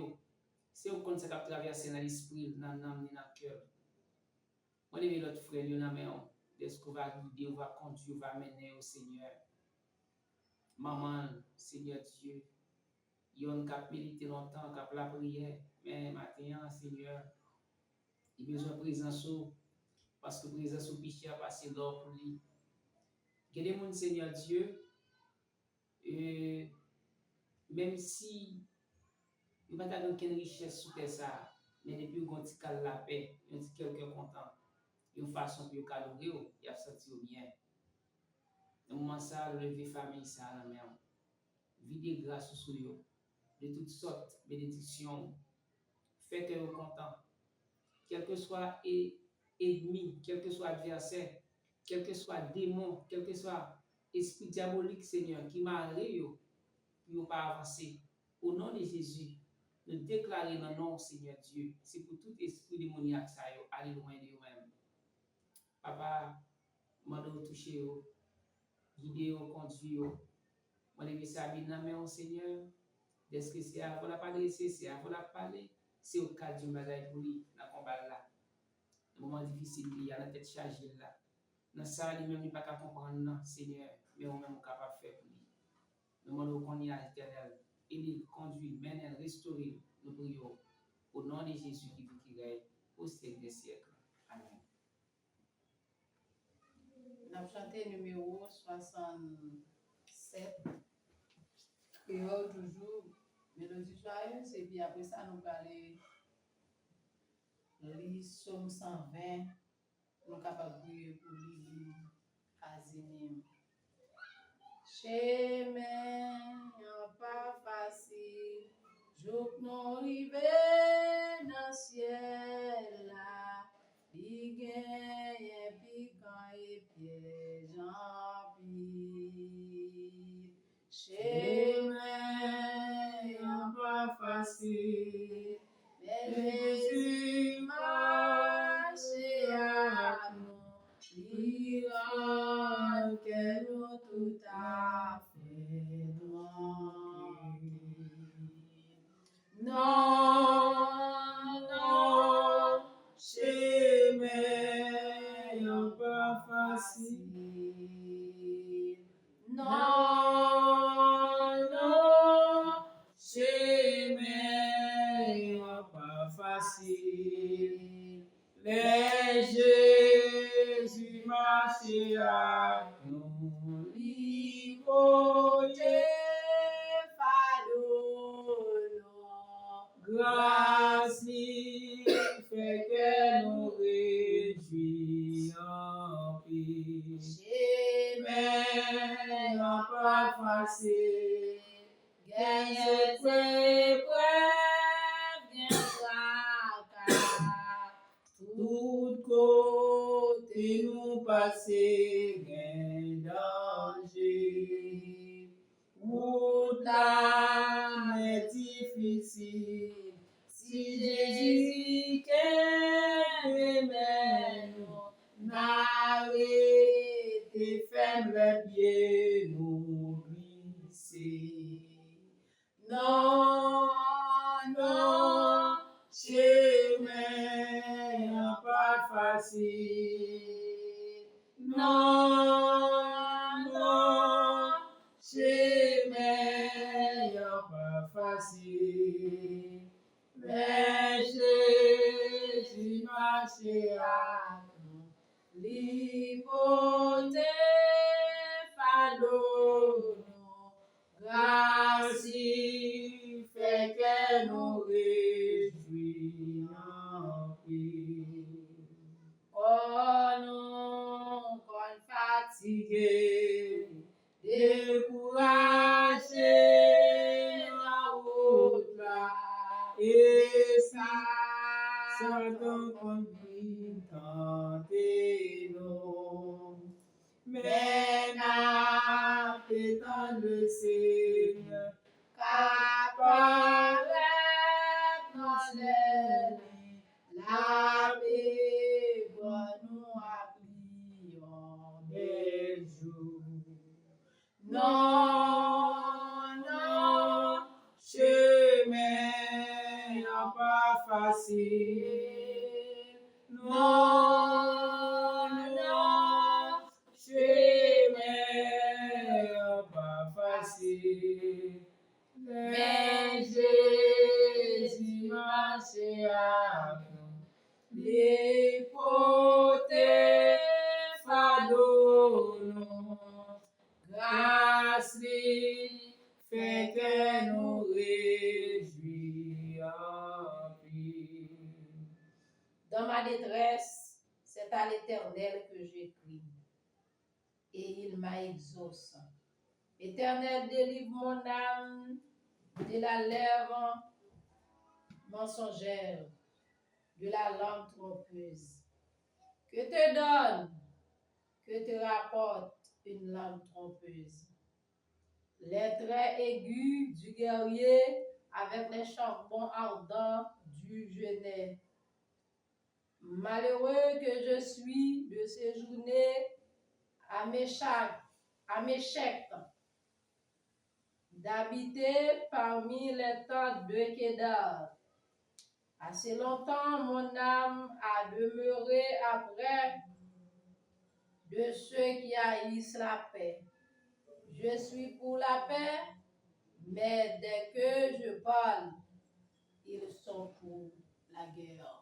C'est au compte ça qui a traversé dans l'esprit, dans l'âme, dans le cœur. Moi, je vais l'autre frère, il y en a même. Est-ce qu'on va guider, on va conduire, on va mener au Seigneur. Maman, Seigneur Dieu, il y a un cap milité longtemps, cap la prière, mais maintenant, Seigneur, il a besoin de présence, parce que présence au péché a passé l'or pour lui. Il y a des gens, Seigneur Dieu, même si il n'y a pas aucune richesse sous ça, mais depuis qu'on dit la paix, on dit quelqu'un content. une façon pour calorier, il a senti bien. Dans moment ça, lever famille ça la même. Vider grâce sur eux de toutes sortes de bénédictions. Fait que vous content. Quel que soit ennemi, quel que soit adversaire, quel que soit démon, quel que soit esprit diabolique, Seigneur, qui m'a arrêté pour pas avancer. Au nom de Jésus, nous déclarer dans le nom, Seigneur Dieu, c'est pour tout esprit démoniaque, ça, aller loin de vous-même. Papa, moi, de vous toucher, guider, conduire, moi, de ça, bien, Seigneur, est-ce que c'est avant la parler, c'est avant la parler, c'est au cas du bagage pour lui, dans le combat là. Le moment difficile, il y a la tête chargée là. Dans ça, lui-même, il n'est pas capable de comprendre, Seigneur, mais on même capable de faire pour lui. Nous demandons qu'on y a l'éternel. Il conduit, mène, restaure, nous prions. Au nom de Jésus qui vit, qui règne, au siècle des siècles. Amen. Nous avons chanté numéro 67. Créole toujours, mélodie joyeuse. Et puis après ça, nous allons lire Somme 120. Nous sommes capables de prier pour lui, Casimir. Chemin pas facile, jour non rivé dans ciel là, li gagne piquant et piège en pile. Chemin pas facile, mais Jésus marche à nous. L'Iran que nous tout à fait non, non, chemin pas facile. Non, non, chemin pas facile. Les Jésus marche à nous, l'hypothèque fadouno, grâce fait que nous réjouissons. Chemin pas facile, gagne ses preuves, bien tracas. Tout côté nous passer gain danger. Route là est difficile. Si Jésus qu'aime nous, n'arrêtez faible pied nous glisser. Non, non, chemin pas facile. Non, non, chemin pas facile. Mais Jésus marche à nous, l'hypothèque fadouno, grâce fait que nous réjouissons. Oh non, qu'on fatigué, découragé, la route là, et Satan conduit tenter nous. Mais n'appétant le Seigneur, qu'apparaît dans les la paix nous applions des jours. Non, non, chemin pas facile. Non, non, chemin pas facile. Mais Jésus marche à nous, l'hypothèque fadouno, grâce fait que nous réjouissons. Dans ma détresse, c'est à à l'Éternel que j'ai crié, et il m'a exaucé. Éternel, délivre mon âme de la lèvre mensongère, de la langue trompeuse. Que te donne, que te rapporte une langue trompeuse. Les traits aigus du guerrier avec les charbons ardents du genet. Malheureux que je suis de séjourner à Méchec, d'habiter parmi les tentes de Kédar. Assez longtemps, mon âme a demeuré après de ceux qui haïssent la paix. Je suis pour la paix, mais dès que je parle, ils sont pour la guerre.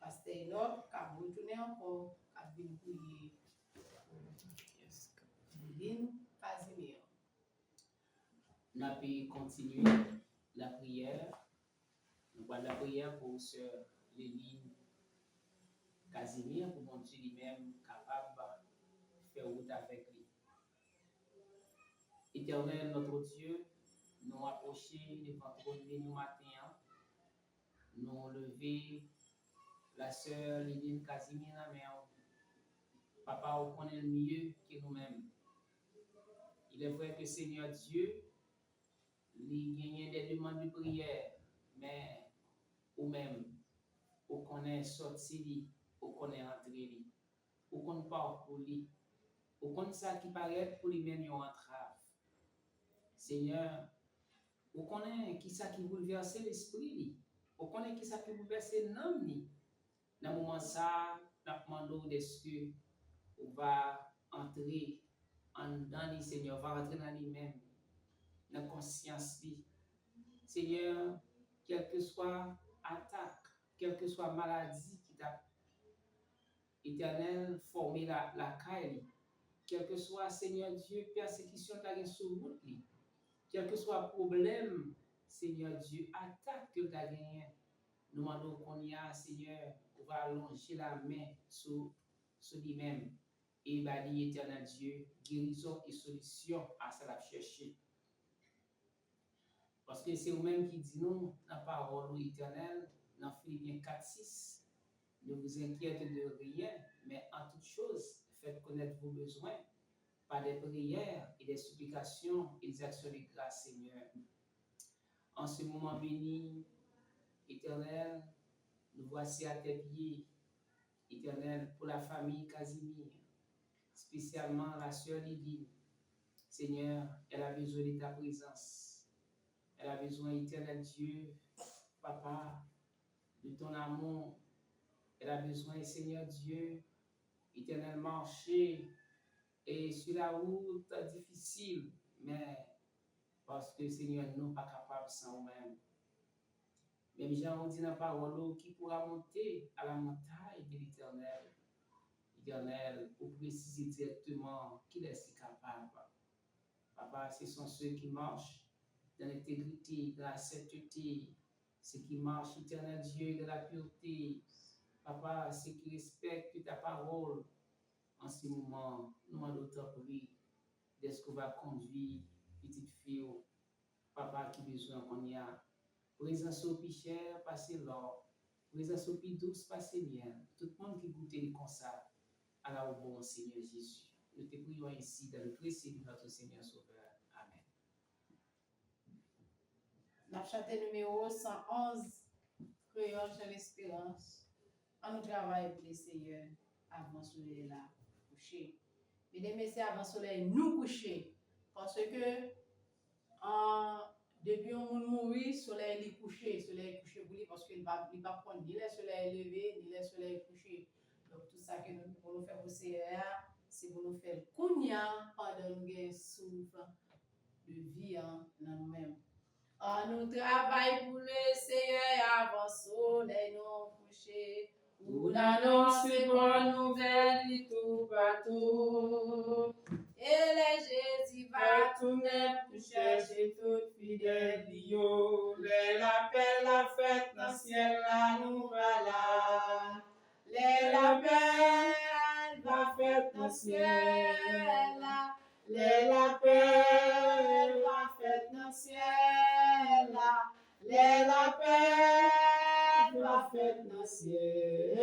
Pasteur Enoch, quand vous retournez encore, quand vous priez, Lynn Casimir. Nous allons continuer la prière. Nous allons la prière pour Sœur Léline Casimir, pour mon Dieu lui-même capable de faire route avec lui. Éternel, notre Dieu, nous approcher devant ton nous matin, nous lever la Sœur Léline Casimir, mais Papa, on connaît mieux que nous-mêmes. Il est vrai que Seigneur Dieu, il gagne des demandes de prière, mais ou même, on connaît sortir, on connaît entrer, on connaît pas pour lui, on connaît ça qui paraît pour lui-même une entrave. Seigneur, on connaît qui ça qui bouleverse l'esprit, on connaît qui ça qui bouleverse l'âme. Dans le moment ça, nous demandons est-ce que on va entrer dans le Seigneur, va rentrer dans lui-même, dans la conscience. Seigneur, quelle que soit attaque, quelle que soit maladie qui t'a éternel formé la caille, quel que soit, Seigneur Dieu, persécution t'a sur route, quel que soit problème, Seigneur Dieu, attaque que t'a gagné, nous demandons qu'on y a, Seigneur, on va allonger la main sur lui-même et va dire, éternel Dieu, guérison et solution à ça la chercher. Parce que c'est vous-même qui dit nous, la parole éternelle, dans Philippiens 4:6, ne vous inquiétez de rien, mais en toute chose, faites connaître vos besoins par des prières et des supplications et des actions de grâce, Seigneur. En ce moment béni, éternel, nous voici à tes pieds, éternel, pour la famille Casimir, spécialement la sœur Lydie. Seigneur, elle a besoin de ta présence. Elle a besoin, éternel Dieu, Papa, de ton amour. Elle a besoin, Seigneur Dieu, éternel marcher et sur la route difficile, mais parce que, Seigneur, nous ne sommes pas capables sans nous-mêmes. Même Jean dit dans la parole, qui pourra monter à la montagne de l'Éternel. Éternel, pour préciser directement qu'il est si capable. Papa, ce sont ceux qui marchent dans l'intégrité, dans la sainteté, ceux qui marchent, éternel Dieu, de la pureté. Papa, ceux qui respectent ta parole. En ce moment, nous allons te prier de ce qu'on va conduire, petite fille, papa qui besoin qu'on y a. Présence au plus cher, passez l'or. Présence au plus douce, passez miel. Tout le monde qui goûte les consacre à la bon Seigneur Jésus. Nous te prions ainsi dans le précieux de notre Seigneur Sauveur. Amen. Nous chanté numéro 111, Créole sur l'espérance. On nous travaille pour les seigneurs avant le soleil là, coucher. Mesdames et messieurs, avant le soleil, nous coucher. Parce que depuis on mourit, le soleil est couché. Le soleil est couché pour lui parce qu'il ne va pas prendre ni le soleil levé, ni le soleil couché. Donc tout ça que nous pouvons faire pour seigneur, c'est pour nous faire cognac pendant nous avons souffle de vie dans nous-mêmes. On nous travaille pour le Seigneur avant le soleil non couché. Pour l'annoncer bonne nouvelle tout partout. Et les Jésus va tourner pour chercher toute fidèle bio. L'appel la fête dans le ciel là nous voilà. L'appel dans ciel là. Les lapins va fête dans ciel là. Les lapins va fête dans ciel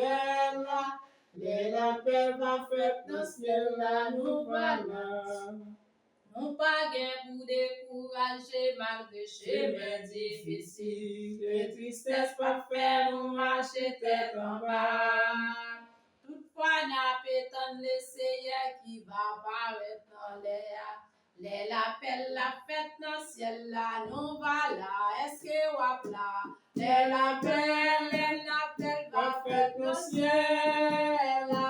là. Les lapins va fête dans ciel là. Nous voilà. Non pas gain pour décourager malgré chemin difficile. Et tristesse pas faire nous marcher tête en bas. Toutefois, n'a pétan le Seigneur qui va paraître dans l'air. Les lapels la fête dans le ciel là, nous voilà. Est-ce que wap là? Les lapins va fête dans le ciel là.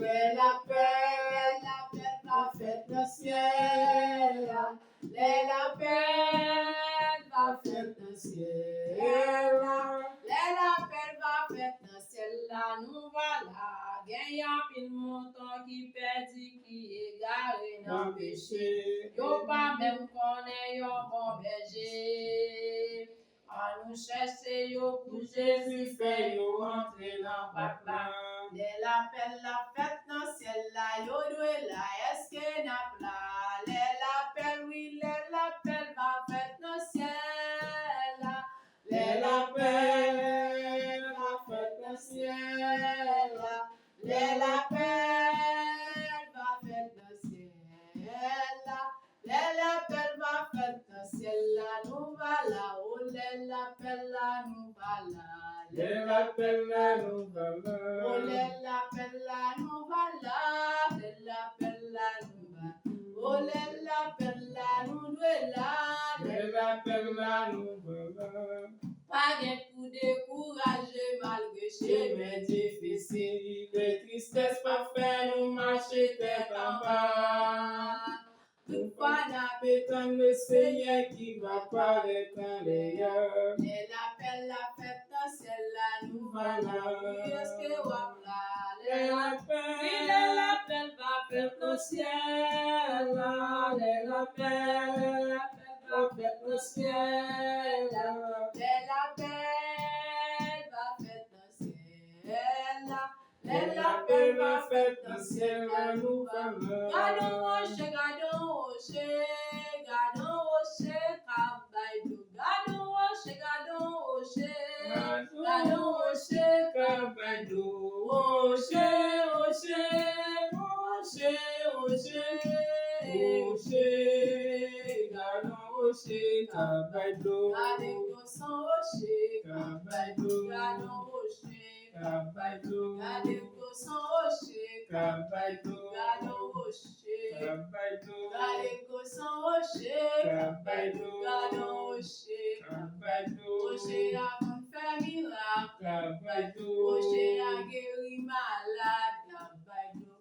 Les lapins va fête dans le ciel là. Les lapins va fête dans le ciel là. Les lapels va fête dans le ciel là, nous voilà. Gagnant pile montant qui perdit, qui égaré dans le péché. Yo pas même connaît yo bon berger. À nous chercher yo pour Jésus fait yo entrer dans bac là. Les lapins la fête dans le ciel là, yo doué là, est-ce que n'a plat? Les lapins, oui, les lapins va fête dans le ciel là. Les lapins va fête dans le ciel là. Les lapins va fête dans le ciel là. Les lapins va fête dans le ciel là, nous voilà. Oh, les lapins là, nous voilà. Les lapins là, nous voilà. Oh, les lapins là, nous voilà. Les lapins là, nous voilà. Oh, les lapins là, nous voilà. Les lapins là, nous voilà. Pas gain pour décourager malgré chemin difficile, les tristesses pas faire nous marcher tête en bas. Toutefois, n'a pétan le Seigneur qui va paraître dans les yeux. Les lapins la fête dans ciel là, nous voilà. Oui, est-ce que wap là? Les lapins, Oui, les lapins va fête dans ciel là. Les lapins va fête dans ciel là. Les lapins va fête dans ciel là. Les lapins va fête dans ciel là, nous voilà. Gardons rocher, gardons rocher, gardons rocher, kabaïdou. Gardons rocher, gardons rocher, gardons rocher, Kabaïdou. Rocher, rocher, rocher, rocher, rocher. Gardons rocher, Kabaïdou. gardons son rocher, Kabaïdou. gardons rocher, Kabaïdou. gardons son rocher, Kabaïdou. gardons rocher. Kabaïdou. Gardons son rocher, Kabaïdou. gardons rocher. Kabaïdou. Rocher a mon fait miracle, Kabaïdou. rocher a guéri malade.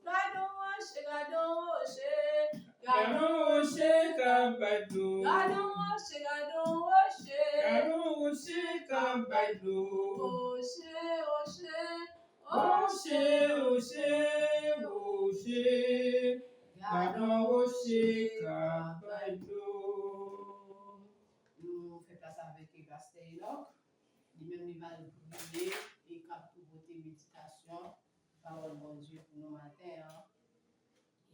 Gardons rocher, gardons rocher, Gardons rocher, Kabaïdou. gardons rocher, gardons rocher. Gardons rocher, Kabaïdou. Rocher, rocher, Rocher, rocher, rocher. Gardons rocher, Kabaïdou. Nous faisons place avec Gastel Enoch. Lui-même, il va prier et cap pour votre méditation. Parole bon Dieu pour nous matin. Hein.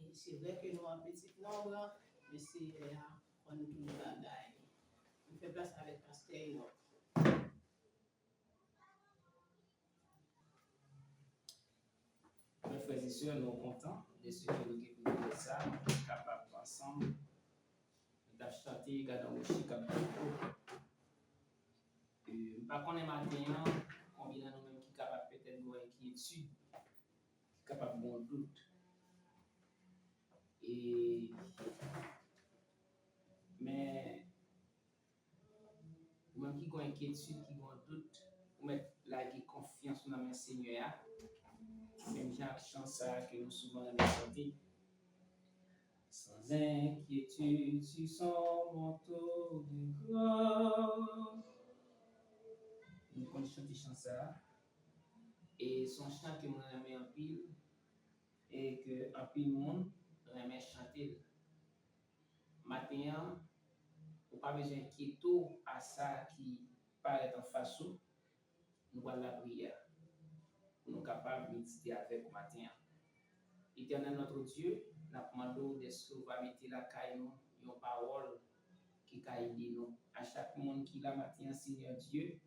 Et c'est vrai que nous en petit nombre, mais c'est on nous tout bagaille. Nous faisons place avec Gastel Enoch. Mes frères et sœurs, nous sommes contents de ce que nous avons fait ça, nous sommes capables ensemble d'acheter, gardons au chic comme par contre, maintenant, combien de nous-mêmes qui sont capables peut-être de inquiétude, capables de doute. Et mais même qui ont inquiétude, qui ont doute, ou mettre la confiance dans le Seigneur, même Jacques chante ça que nous souvent chanté. Sans inquiétude sur son manteau de gloire. Nous connaissons chanter chant ça. Et son chant que nous aimons en pile, et que en pile monde aime chanter. Maintenant, on pas besoin d'inquiéter à ça qui paraît en face, nous allons la prière. Nous sommes capables de méditer avec le matin. Éternel notre Dieu, nous demandons de ce que vous mettez la caille nous, une parole qui va aider nous. À chaque monde qui l'a matin, Seigneur Dieu.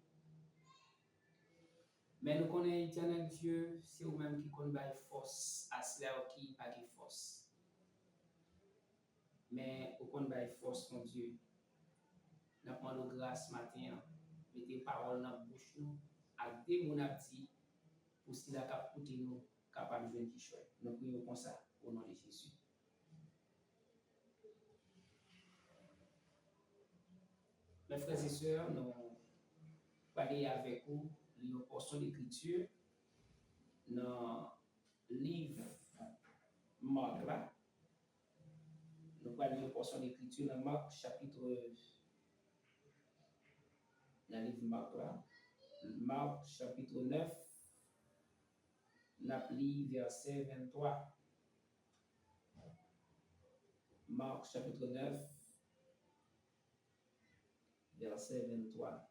Mais nous connaissons éternel Dieu, c'est vous-même qui connaissez force à cela qui n'a pas de force. Mais vous connaissez force, mon Dieu. Nous demandons grâce matin, mettez parole dans la bouche nous, à des mon abdi, pour ce qu'il a capté nous, capable de venir choix. Nous prions comme ça, au nom de Jésus. Mes frères et sœurs, nous parlons avec vous une portion d'écriture dans le livre Marc. Nous parlons une portion d'écriture dans Marc chapitre, dans le livre Marc Marc chapitre 9, nous verset 23. Marc chapitre 9, verset 23.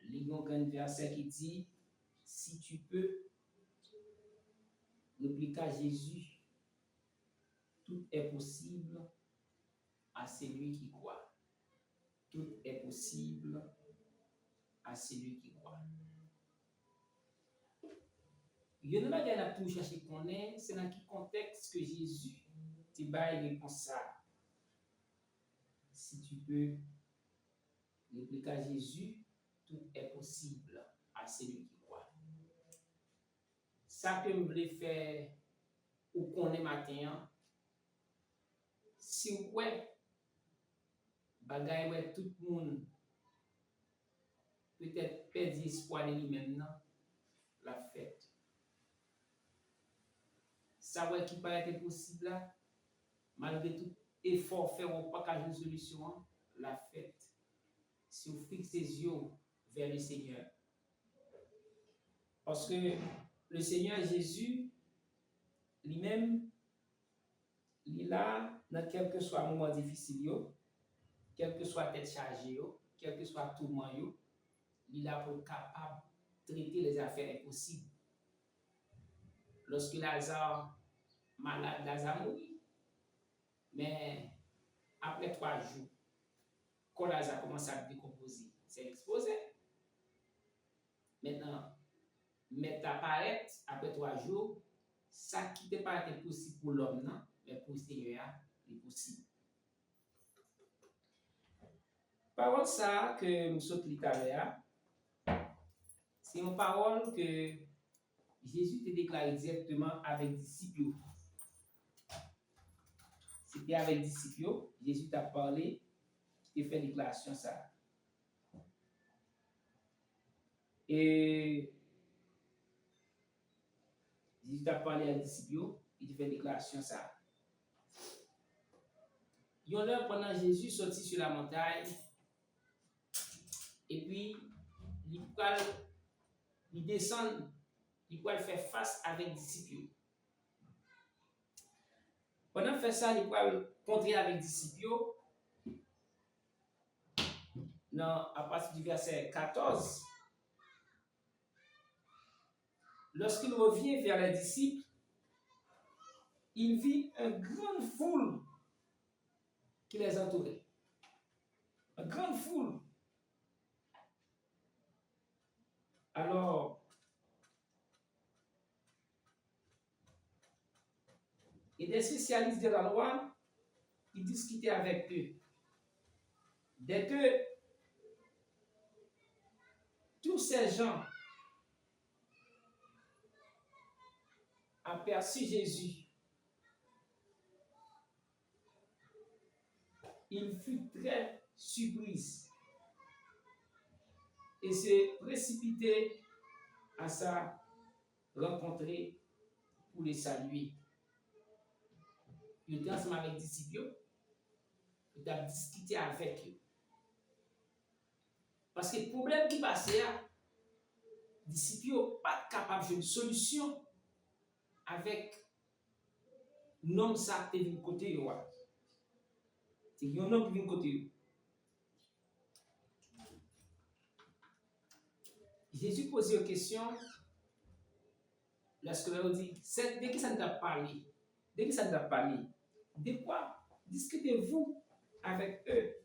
Lisons un verset qui dit, si tu peux, répliqua Jésus, tout est possible à celui qui croit. Tout est possible à celui qui croit. Il y a une manière de chercher qu'on est, c'est dans quel contexte que Jésus te baille réponse ça. Si tu peux, répliqua Jésus, tout est possible à celui qui croit. Ça que je voulais faire ou qu'on est matin, si ouais, bagaille ouais tout le monde peut-être perdre espoir de lui-même la fête. Ça ouais qui paraît possible là, malgré tout effort fait ou pas qu'à une solution, la fête. Si vous fixez les yeux vers le Seigneur. Parce que le Seigneur Jésus, lui-même, il est là dans quel que soit moment difficile, quel que soit tête chargée, quel que soit tourment, il est là pour être capable de traiter les affaires impossibles. Lorsque Lazare, malade, Lazare mourit, mais après 3 jours, quand Lazare commence à décomposer, c'est exposé. Maintenant, mettre apparaître après 3 jours, ça qui n'était pas possible pour l'homme, mais pour le Seigneur, c'est possible. Parole ça que nous sommes littéraires, c'est une parole que Jésus t'a déclaré directement avec les disciples. C'était avec les disciples, Jésus t'a parlé, il fait déclaration ça. Et Jésus t'a parlé à les disciples, il fait déclaration ça. Il y a l'heure pendant Jésus sorti sur la montagne, et puis il descend, il peut faire face avec les disciples. Pendant qu'il fait ça, il peut contrer avec les disciples. À partir du verset 14, lorsqu'il revient vers les disciples, il vit une grande foule qui les entourait. Une grande foule. Alors, et des spécialistes de la loi, ils discutaient avec eux. Dès que tous ces gens aperçu Jésus, il fut très surpris et s'est précipité à sa rencontre pour les saluer. Il était ensemble avec les disciples, il a discuté avec eux. Parce que le problème qui passait, les disciples n'étaient pas capables de une solution avec l'homme qui vient de côté. C'est un homme qui vient de côté. Jésus posait une question lorsque leur dit, dès que ça ne t'a parlé, dès que ça ne t'a parlé, de quoi discutez-vous avec eux?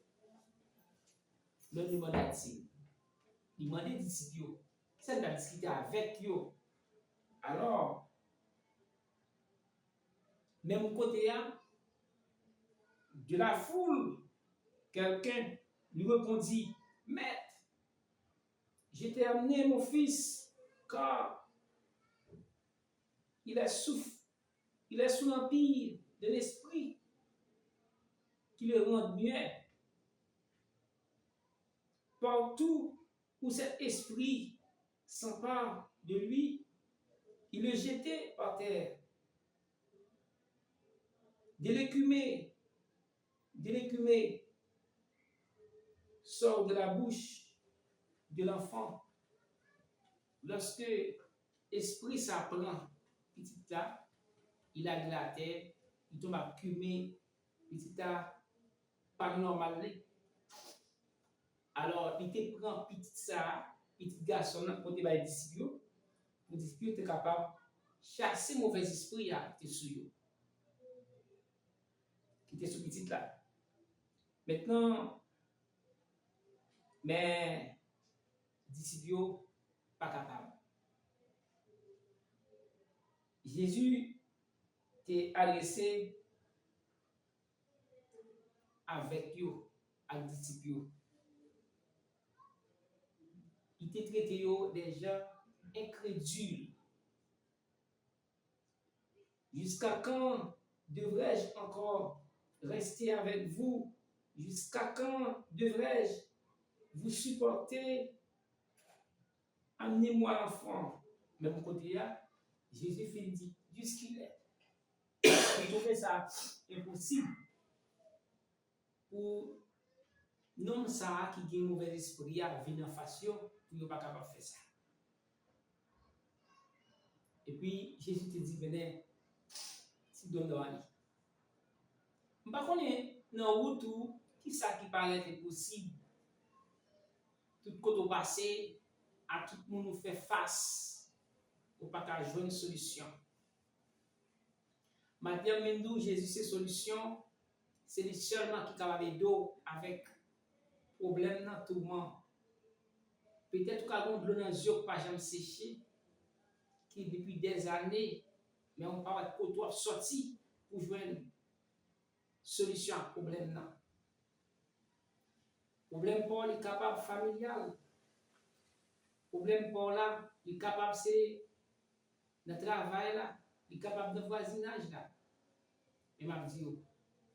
Le demandait-il. Il demandait aux disciples, ça ne t'a discuté avec eux. Alors, même côté de la foule, quelqu'un lui répondit, Maître, je t'ai amené mon fils, car il est sous l'empire de l'esprit qui le rend muet. Partout où cet esprit s'empare de lui, il le jetait par terre. De l'écumée sort de la bouche de l'enfant. Lorsque l'esprit s'apprend, petit à, il a de la terre, il tombe à cumer, petit à, pas normal. Alors, il te prend petit garçon, pour te faire disciples, pour disciples, tu es capable de chasser mauvais esprit qui est sur eux, qui était sous petit là. Maintenant, mais disciples, pas capable. Jésus t'est adressé avec eux, avec les disciples. Il t'a traité des gens incrédules. Jusqu'à quand devrais-je encore rester avec vous? Jusqu'à quand devrais-je vous supporter? Amenez-moi l'enfant. Mais mon côté là, Jésus fait dit, jusqu'il est. Il trouvait ça impossible pour non ça qui a un mauvais esprit à venir en face pour ne pas capable de faire ça. Et puis Jésus te dit, venez, si donne dans la vie. Par contre, dans route qui ça qui paraît impossible, tout côté passé, à tout le monde nous fait face, ou pas qu'à jouer une solution. Maintenant, même Jésus, ses solutions, c'est lui seulement qui est capable d'aider avec problème dans tout le monde. Peut-être qu'il y a de l'eau dans les yeux qui pas jamais séché, qui depuis des années, mais on ne peut pas être sorti pour jouer une solution à ce problème-là. Problème pour les capables familial. Problème pour là, les capables c'est le travail là, les capables de voisinage là. Et m'a dit,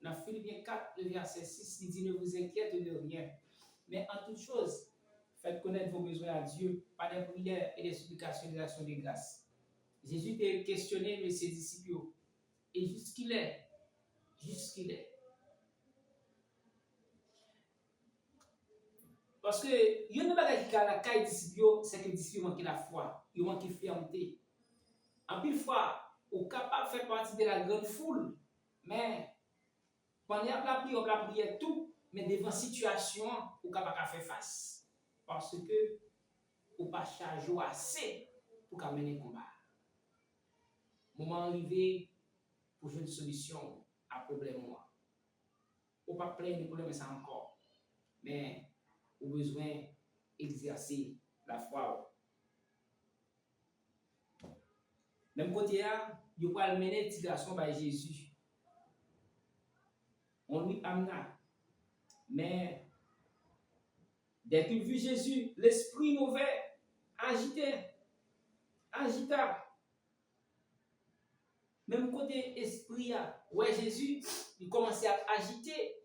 dans Philippiens 4, le verset 6, il dit, ne vous inquiétez de rien. Mais en toute chose, faites connaître vos besoins à Dieu par des prières et des supplications et des actions de grâce. Jésus t'a questionné ses disciples. Et jusqu'il est. Parce que il y a une chose qui a la caille disciples, c'est que les disciples manquent la foi, ils manquent la fermeté. En plus fois, on est capable de faire partie de la grande foule, mais pendant la prière tout, mais devant la situation, on est capable de faire face. Parce que on pas chargé assez pour mener le combat. Moment arrivé pour jouer une solution à problème moi. On pas plein de problèmes ça encore, mais on a besoin d'exercer la foi. Même côté là, il faut mener petit garçon par Jésus. On lui amena. Mais dès qu'il vit Jésus, l'esprit mauvais agita. Même côté esprit, ouais, Jésus, il commençait à agiter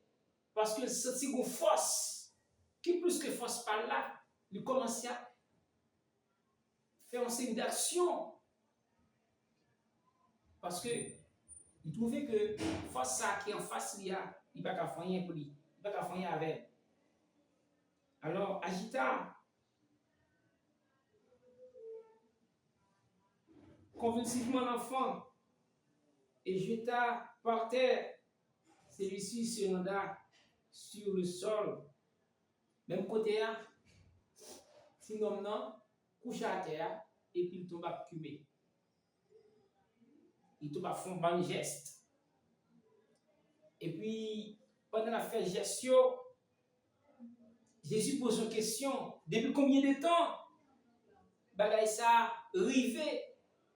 parce qu'il sentit une force, qui plus que force par là, il commençait à faire un signe d'action. Parce que il trouvait que force ça qui est en face, il n'y a pas qu'à faire rien pour lui, il n'y a pas qu'à faire rien avec. Alors, agita, convulsivement l'enfant, et jeta par terre. Celui-ci se renda sur le sol. Même côté, si non, couché à terre, et puis il tombe à cumer. Il tombe à fond bon geste. Et puis, pendant la fête gestion, Jésus pose une question. Depuis combien de temps bagay ça rivé?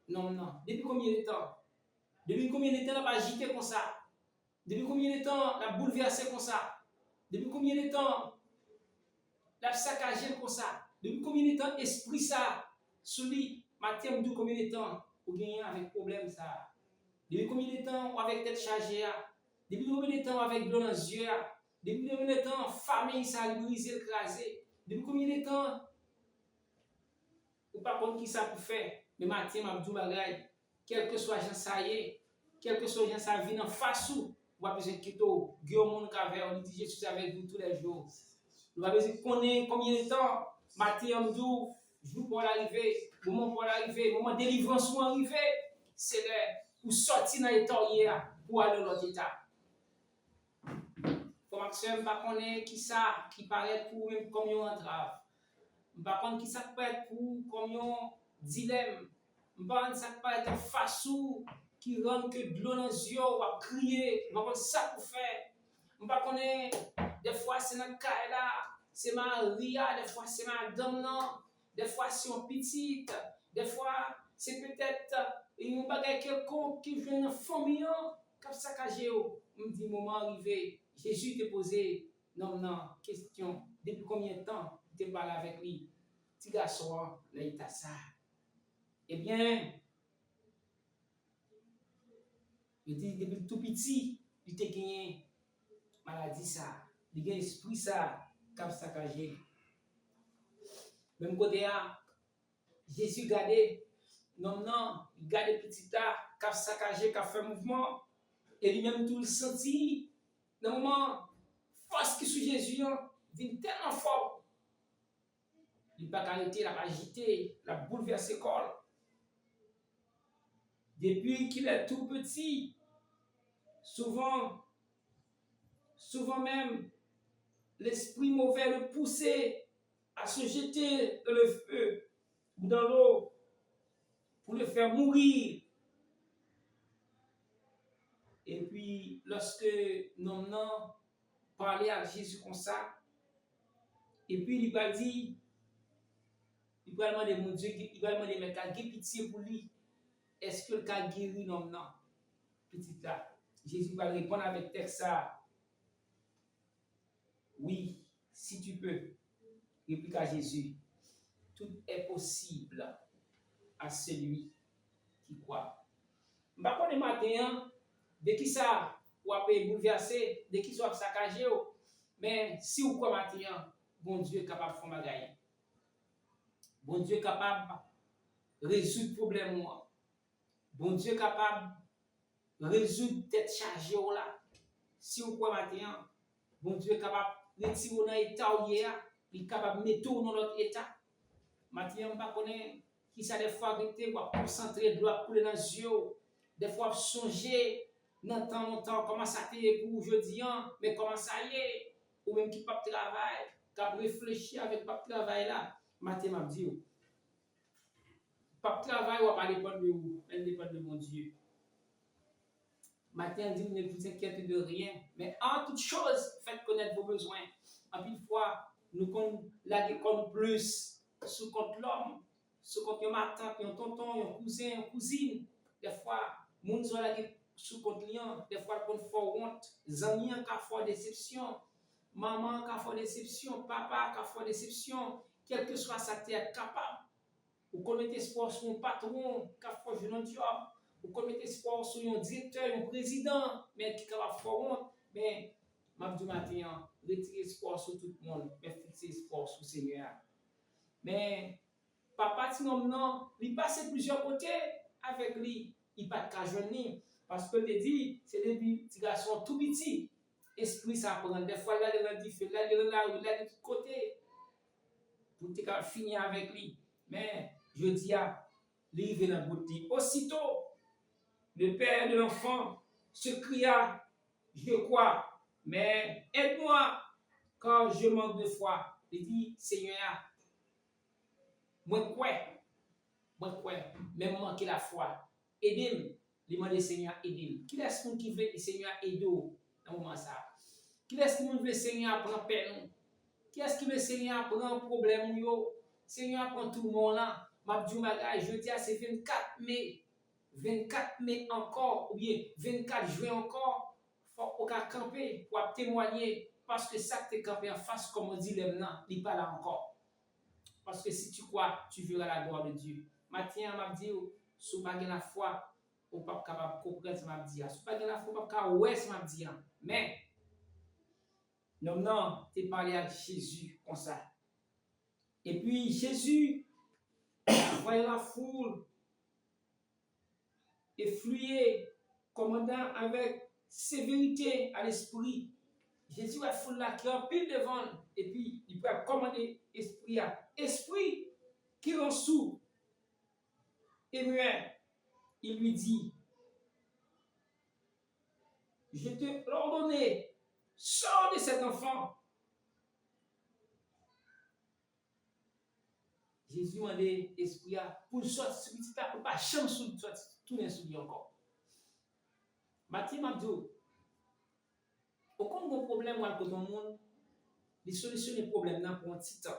Non, non. Depuis combien de temps? Depuis combien de temps on va agiter comme ça? Depuis combien de temps on a bouleversé comme ça? Depuis combien de temps on a saccagé comme ça? Depuis combien de temps esprit ça sous lui? Matin, de combien de temps vous gagnez avec problème ça? Depuis combien de temps avec tête chargée? Depuis combien de temps avec blanc dans les yeux? Depuis combien de temps famille ça brisé, écrasé? Depuis combien de temps ou pas contre qui ça pour faire? Mais matin, m'a dit bagay, quel que soit gens ça y est, quel que soit gens ça vient en face ou va besoin quitter Guillaume mon caverne, on dit je suis avec vous tous les jours. Nous va besoin connaître combien de temps matin on dit jour pour l'arrivée, moment pour l'arrivée, moment délivrance pour arriver, c'est là pour sortir dans l'état hier pour aller dans l'autre état. Pour Maxime, pas connaître qui ça qui paraît pour même comme une entrave. Pas connaître qui ça peut être pour comme un dilemme. Pas ça peut être face ou qui rend que de l'eau dans les yeux ou à crier. Pas connaître ça pour faire. Pas connaître des fois c'est dans le là, c'est Maria, des fois c'est madame non, des fois c'est une petite, des fois c'est peut-être une bagage quelconque qui vient dans la famille comme ça que on me dit moment arrivé. Jésus te posé non question depuis combien de temps tu parlé avec lui petit garçon là il t'a ça eh bien il dit depuis tout petit il t'a gagné maladie ça il a esprit ça comme ça que même côté là Jésus gardé non il garde petit là comme ça que qui fait mouvement et lui-même tout le senti dans le moment force qui sous Jésus vient tellement fort il n'a pas arrêté, il a agité, il a bouleversé le corps. Depuis qu'il est tout petit, souvent même, l'esprit mauvais le poussait à se jeter dans le feu ou dans l'eau pour le faire mourir. Et puis, lorsque non parlait à Jésus comme ça, et puis il va dire, il va demander mon Dieu, il va demander mais t'as pitié pour lui. Est-ce que le cas guéri non petit là? Jésus va répondre avec texte ça. Oui, si tu peux. Réplique à Jésus. Tout est possible à celui qui croit. Par contre, le matin, de qui ça ou après bouleversé, de qui soit saccagé, mais si vous croyez matin, bon Dieu est capable de faire bagaille. Bon Dieu est capable de résoudre le problème. Bon Dieu est capable de résoudre tête chargée là. Si vous croyez matin, bon Dieu est capable de retirer dans l'état où il est capable de mettre dans l'autre état. Matin, on ne connaît pas qui ça des fois arrêter ou concentrer de l'eau couler dans les yeux. Des fois songer dans le temps comment ça t'est pour aujourd'hui, mais comment ça y est, ou même qui pas travail, qui a réfléchi avec pas travail là. Matin, m'a dit pas travail ou pas dépendre de vous, elle dépend de mon Dieu. Matin, dit ne vous inquiétez de rien, mais en toute chose, faites connaître vos besoins. En une fois, nous connaissons plus sous contre l'homme, sous contre un matin, un tonton, un cousin, une cousine. Des fois, nous sommes sous contre lion, des fois, nous fort honte, amis qui font déception, maman qui font déception, papa qui font déception, quel que soit sa terre capable. Vous commettez espoir sur un patron qui a fait un job. Vous commettez espoir sur un directeur, un président, mais qui a fait honte. Mais, je matin, retirez espoir sur tout le monde, mais fixez espoir sur le Seigneur. Mais, papa, non, il passe plusieurs côtés avec lui. Il n'a pas de jeune parce que je dit, c'est des petits garçons tout petits. Esprit, ça prend des fois là, il a dit, là, de tout côté. Pour finir avec lui. Mais, je dis à livre dans le boutique. Aussitôt, le père de l'enfant se cria, je crois, mais aide-moi, car je manque de foi. Il dit, Seigneur, Moi quoi, même manquer la foi. Aidez-moi, demandez Seigneur, aidez-moi. Qui est-ce qui veut le Seigneur aider dans ce moment ça? Qui est-ce qui veut le Seigneur prendre peine? Qui est-ce qui veut le Seigneur prendre problème? Seigneur prend tout le monde là. M'a dit je dis c'est 24 mai. 24 mai encore, ou bien 24 juin encore, faut qu'on camper pour témoigner, parce que ça que tu campé en face, comme on dit, il n'est pas là encore. Parce que si tu crois, tu verras la gloire de Dieu. Matin, m'a dit, si tu n'as pas la foi, tu n'es pas capable de comprendre ce que m'a dit. Si tu n'as pas la foi, tu n'es pas capable de voir ce que m'a dit. Mais, non, tu es parlé à Jésus comme ça. Et puis, Jésus, voyant la foule, efflué, commandant avec sévérité à l'esprit. Jésus a foule là qui est en pile devant, et puis il peut commander l'esprit à esprit qui rend sourd et muet. Il lui dit, je te l'ordonne, sors de cet enfant. Jésus m'a dit, esprit pour sortir, ce petit peu, pas chance de sortir, tout n'est souillé encore. Mathieu m'a dit, aucun problème dans le monde, de solutionner les problèmes pour un petit temps.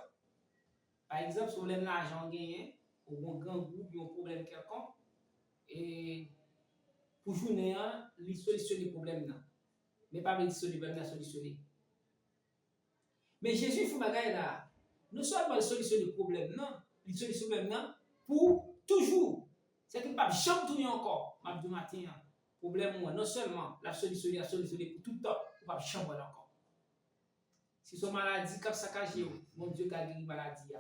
Par exemple, si vous avez l'argent gagné, ou un grand groupe, il y a un problème quelconque, et pour journée, il solutionne les problèmes. Mais pas les solutionner. Mais Jésus, il faut que là, non seulement solutionner les problèmes, non, il solutionne les problèmes pour toujours. C'est qu'il ne peut pas jamais tourner encore. Mabdou matin, problème, non seulement la solutionner pour tout le temps, il ne peut pas jamais encore. Si son maladie, comme ça, mon Dieu, qui a guéri maladie.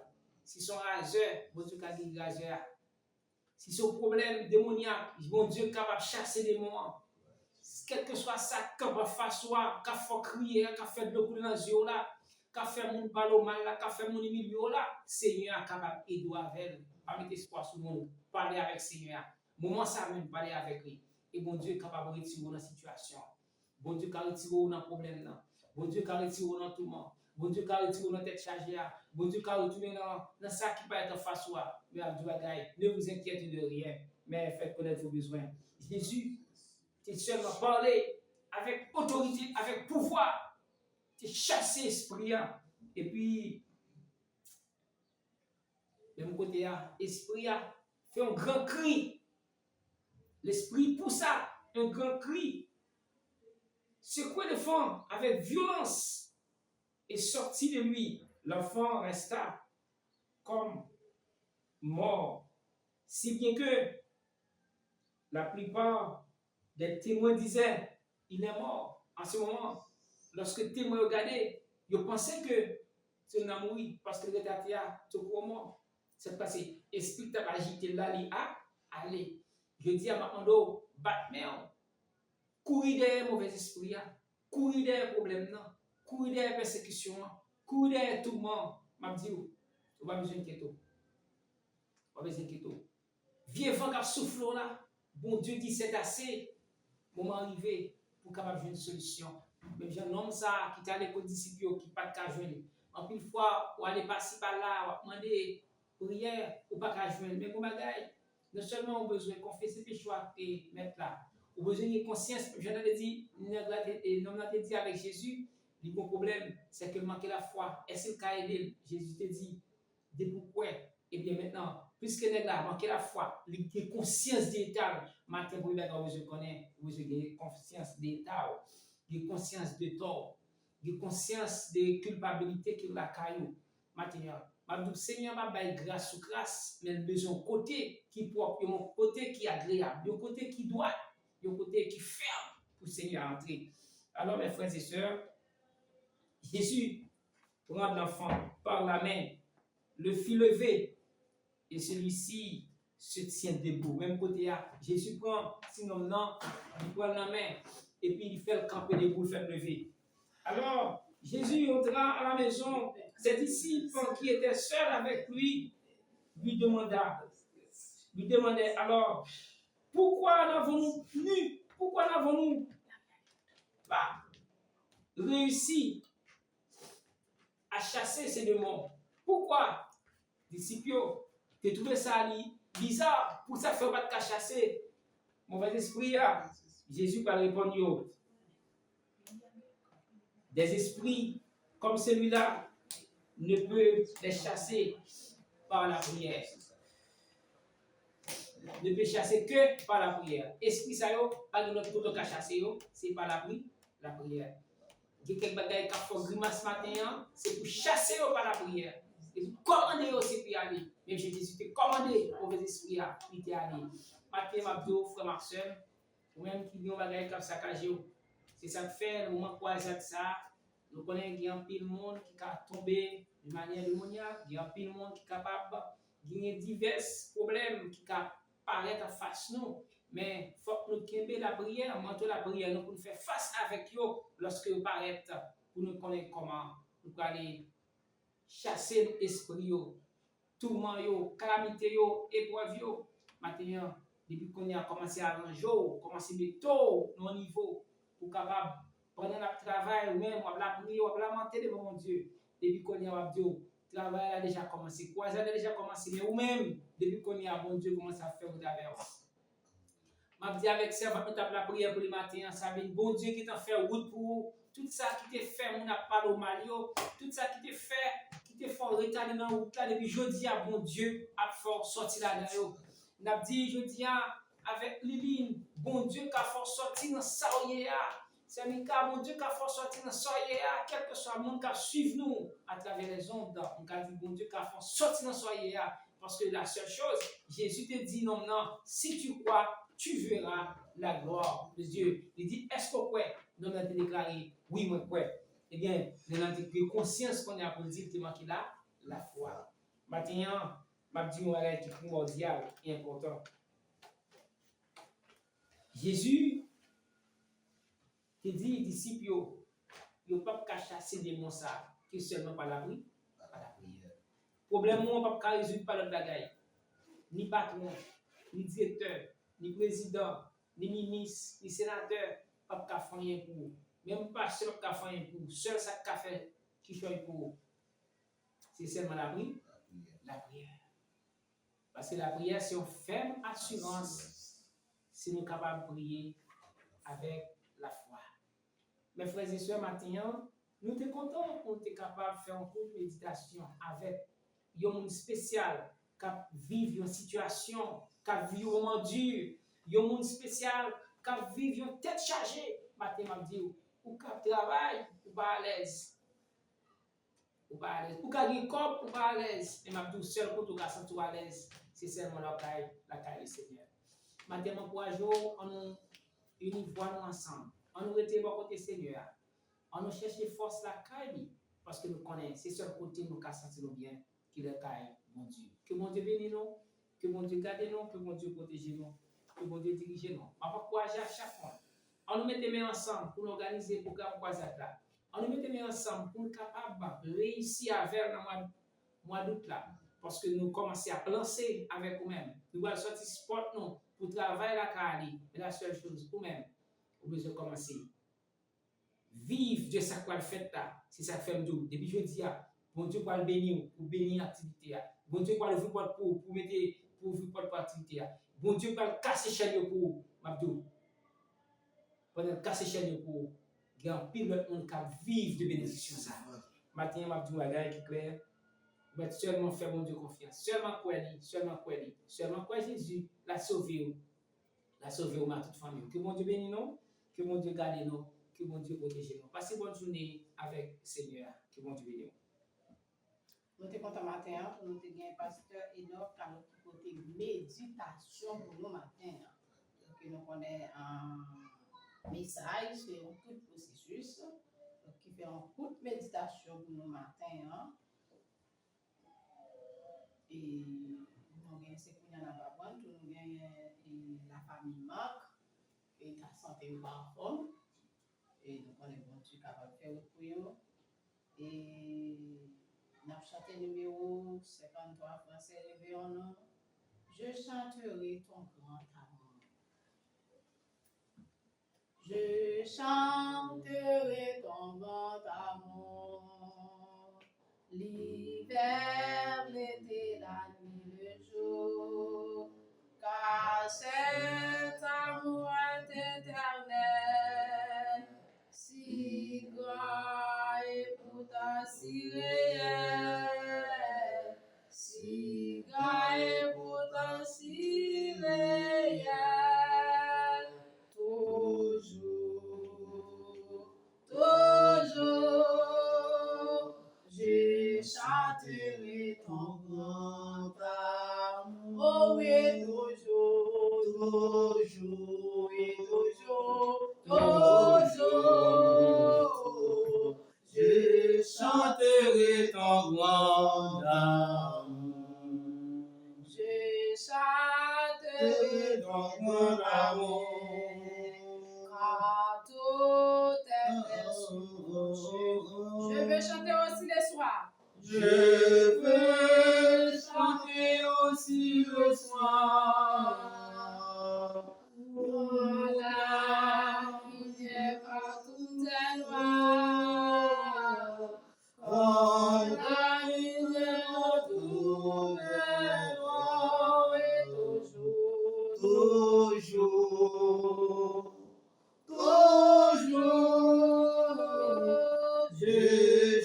Si son rageur, mon Dieu, qui a guéri rageur. Si son problème démoniaque, mon Dieu, capable de chasser des démons. Quel que soit ça, capable de faire soi, qui fait crier, qui fait de l'eau dans les yeux là, qui fait mon ballon mal là, qui fait mon milieu là, Seigneur est capable d'aider avec, pas mettre espoir sur le monde, parler avec Seigneur. Moment ça même, parler avec lui. Et mon Dieu est capable de retirer dans la situation. Bon Dieu qui a retiré dans le problème là. Bon Dieu qui a retiré dans tout le monde. Bon Dieu qui a retiré dans la tête chargée. Bon Dieu qui a retiré dans ça qui peut être en face de mais ne vous inquiétez de rien, mais faites connaître vos besoins. Jésus, tu seulement parler avec autorité, avec pouvoir. Tu chasses l'esprit. Et puis, de mon côté, l'esprit fait un grand cri. L'esprit poussa un grand cri. Secoué le fond avec violence et sorti de lui. L'enfant resta comme mort. Si bien que la plupart des témoins disaient, il est mort. En ce moment, lorsque les témoins regardaient, ils pensaient que c'est un amour parce que le gars est mort. C'est passé. Esprit t'a agité là, il a allé. Je dis à ma ando, Batman, courir derrière mauvais esprit, courir derrière problème, courir derrière persécution, courir derrière tout le monde. Je dis, tu vas besoin d'inquiéter. Tu vas besoin d'inquiéter. Vieux vent qui souffle là, bon Dieu dit c'est assez, moment arrivé pour capable jouer une solution. Même j'ai un homme ça qui t'a les disciples qui pas de cas jouer. En plus fois, ou aller passer par là, ou demander prière, ou pas qu'à jouer. Mais pour bagaille, non seulement on a besoin de confesser ses péchés et mettre là, on a besoin de conscience. Je l'ai dit, l'homme l'a dit avec Jésus, le bon problème, c'est que manquer la foi. Est-ce qu'il a aidé? Jésus te dit, de pourquoi? Et bien maintenant, puisque nous avons manqué la foi, la conscience d'état, maintenant vous avez besoin de connaître, vous avez conscience d'état, de conscience de tort, de conscience de culpabilité qui la caillou. Maintenant, le Seigneur m'a donné grâce ou grâce, mais le besoin côté qui est propre, un côté qui est agréable, un côté qui doit, un côté qui ferme pour le Seigneur entrer. Alors, mes frères et sœurs, Jésus prend l'enfant par la main, le fit lever, et celui-ci se tient debout. Même côté, Jésus prend, sinon non, il prend la main, et puis il fait le camper debout, il fait le lever. Alors, Jésus entra à la maison, ses disciples qui étaient seuls avec lui, lui demandaient alors, pourquoi n'avons-nous pas réussi à chasser ces démons? Pourquoi, disciples, Tu trouves ça bizarre, pour ça faire pas de chasser. Mauvais esprit là. Jésus va répondre yo. Des esprits comme celui-là ne peuvent les chasser par la prière. Ne peut chasser que par la prière. Esprit ça yo, pas de notre tout cas chasser yo, c'est par la prière. Il y a quelques bagages qui font grimace matin, c'est pour chasser yo par la prière. Et pour commander yo c'est pour aller. Même Jésus te commandé mauvais esprit là, il t'est allé. Matin m'a dit frère Marcel, ou même qui ont bagages qui saccagé yo. C'est ça que fait le moment quoi ça. Nous connaissons qu'il y a un pile monde qui a tombé de manière démoniaque, il y a un pile monde qui est capable de gagner divers problèmes qui apparaissent en face nous. Mais il faut que nous kembe la prière, manteau la prière, nous pour faire face avec eux lorsque vous paraissent, pour nous connaître comment nous aller chasser l'esprit, tourment, calamité, épreuve. Maintenant, depuis qu'on a commencé à arranger, commencé à mettre tôt nos niveaux pour capable pendant le travail, ou même, on va prier, on va lamenter devant mon Dieu. Depuis qu'on y a dit, le travail a déjà commencé, quoi, ça a déjà commencé, mais ou même, depuis qu'on y a, mon Dieu commence à faire au travers. Je dis avec ça, on va la prière pour le matin, ça veut dire, bon Dieu qui t'a fait route pour tout ça qui t'a fait, on n'a pas le mal, tout ça qui t'a fait retarder dans la route là, depuis jeudi, bon Dieu a fait sortir là-dedans. On a dit, jeudi, avec Liline, bon Dieu qui a fait sortir dans ça, c'est Mika, mon Dieu, qui a fait sortir dans soyez, quel que soit le monde qui suit nous à travers les ondes. On a dit, bon Dieu, qui a fait sortir dans soyez, parce que la seule chose, Jésus te dit, non, si tu crois, tu verras la gloire de Dieu. Il dit, est-ce que vous croyez? Nous avons déclaré, oui, moi, crois. Eh bien, nous avons dit, conscience qu'on a pour dire que manqué là, la foi. Maintenant, je vais dire un qui est primordial et important. Jésus, il dit, disciples, ils ne peuvent pas chasser des démons qui seulement par la prière. Le problème, on ne peut pas résoudre par le bagaille. Ni patron, ni directeur, ni président, ni ministre, ni sénateur, pas de faire rien pour vous. Même pas seul qui faire rien pour vous. Seul ça qui fait qui fait pour vous. C'est seulement la prière. La prière. Parce que la prière, c'est une ferme assurance si nous sommes capables de prier avec la foi. Mes frères et sœurs, maintenant, nous sommes contents qu'on soit capable de faire une courte méditation avec un monde spécial qui vit une situation, qui vit un moment dur, un monde spécial qui vit une tête chargée. Maintenant, je dis, ou qui travaille, ou pas à l'aise. Ou pas à l'aise. Ou qui a un corps, ou pas à l'aise. Et je dis, seul pour tout cas, sans tout à l'aise, c'est seulement la caille du Seigneur. Maintenant, pour un jour, on unit nous ensemble. On nous était bon côté Seigneur. On nous cherche force la caille parce que nous connaissons, c'est sur le côté nous qui sentir bien qu'il est caille, mon Dieu. Que mon Dieu bénisse nous, que mon Dieu garde nous, que mon Dieu protège nous, que mon Dieu dirige nous. On va encourager à chaque fois. On nous met ensemble pour nous organiser le programme croisade là. On nous met ensemble pour nous capables de réussir à faire dans le mois d'août là. Parce que nous commençons à lancer avec nous-mêmes. Nous allons sortir sport nous pour travailler la caille. Mais la seule chose, nous-mêmes, nous besoin de commencer. Vivre de ça qu'on fait là, c'est ça que fait nous. Depuis jeudi, bon Dieu va le bénir pour bénir l'activité. Bon Dieu va le faire pour mettre pour vivre pour l'activité. Bon Dieu va le casser chaîne pour Mabdou. Pendant casser chaîne pour grand pile de monde qui vivre de bénédiction ça. Matin Mabdou bagay qui clair. Mais seulement faire mon Dieu confiance. Seulement quoi Jésus l'a sauvé. La sauver au toute famille. Que mon Dieu bénisse nous, que mon Dieu garde nous, que mon Dieu protège nous. Passez bonne journée avec le Seigneur. Que mon Dieu bénisse nous. Nous sommes contents matin pour nous gagner pasteur Enoch à notre côté méditation pour nous matin. Que nous connaissons un message et un tout processus qui fait une courte méditation pour nous matin. Et nous avons ce qu'on a à nous avons la famille Marc et la santé en forme. Et nous connaissons bon Dieu capable de faire pour eux. Et nous avons chanté numéro 53 français, réveillons-nous. Je chanterai ton grand amour. Je chanterai ton grand amour. L'hiver, l'été, la nuit, le jour. cet amour est éternel, si grand et pourtant si réel, si grand et pourtant si réel, toujours, toujours, je chanterai ton grand amour. Oh oui, toujours, toujours et toujours, toujours, je chanterai ton grand amour. Je chanterai Ton grand amour. car tout est berceau. Je veux chanter aussi le soir. Je veux chanter aussi le soir. Voilà, il est quand tout est noir. Voilà, il est quand tout est noir. Et toujours, Toujours, toujours, je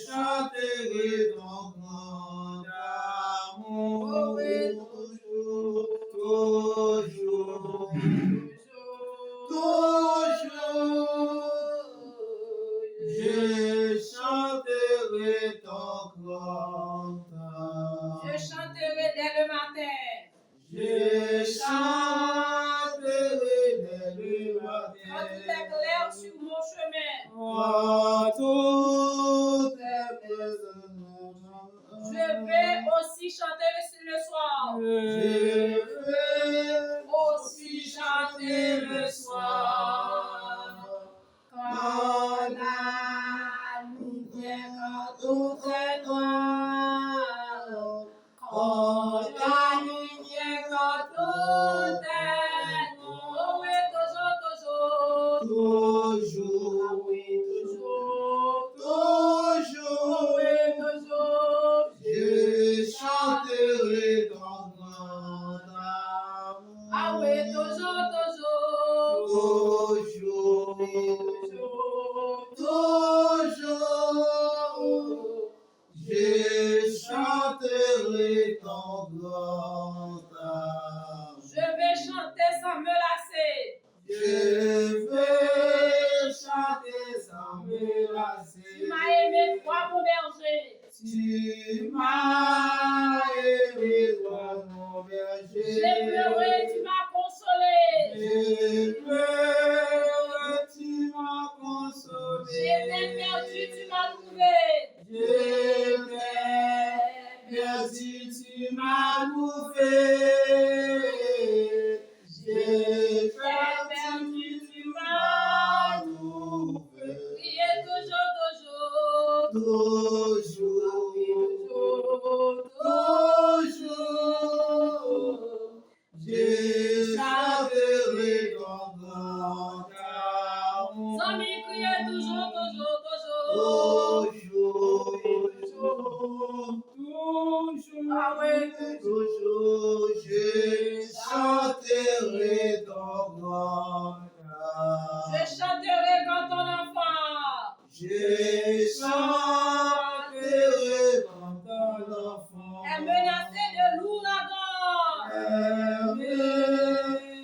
chanterai ton grand amour. Oh oui, Toujours, toujours, je chanterai ton grand amour. Je chanterai dès le matin. Je chanterai dès le Quand tout matin. est clair sur mon chemin. Quand tout est présent. Je vais aussi chanter le soir. Je vais Aussi chanter le soir. Quand la nuit vient, quand tout est noir. Quand la nuit vient, quand tout est noir. Oh oui, toujours, toujours. toujours, Oui, toujours. toujours, Oh oui, toujours. je chanterai ton grand amour. Ah oui, toujours, toujours. Toujours, toujours, je chanterai ton grand amour. Je vais chanter sans me lasser. Je vais chanter sans me lasser. Tu m'as aimé, toi, mon berger. Tu m'as aimé, toi, mon berger. J'ai pleuré, tu m'as consolé. J'ai pleuré, tu m'as consolé. J'étais perdu, tu m'as trouvé. J'étais perdu, tu m'as trouvé. J'étais perdu, tu m'as trouvé. Priez toujours, toujours. Toujours, toujours, je chanterai ton grand amour. Amis, criez toujours, toujours, toujours. Toujours, Ah ouais, toujours, je chanterai ton grand amour. je chanterai quand ton enfant Je chanterai quand ton enfant est menacé de l'ouragan.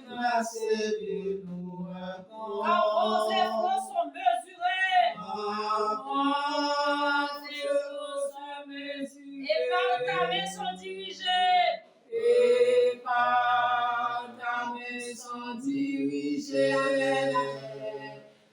menacé de l'ouragan. Avant ses flots sont mesurés. Avant ses flots sont mesurés. Et par ta main sont dirigés. Et par ta main sont dirigés.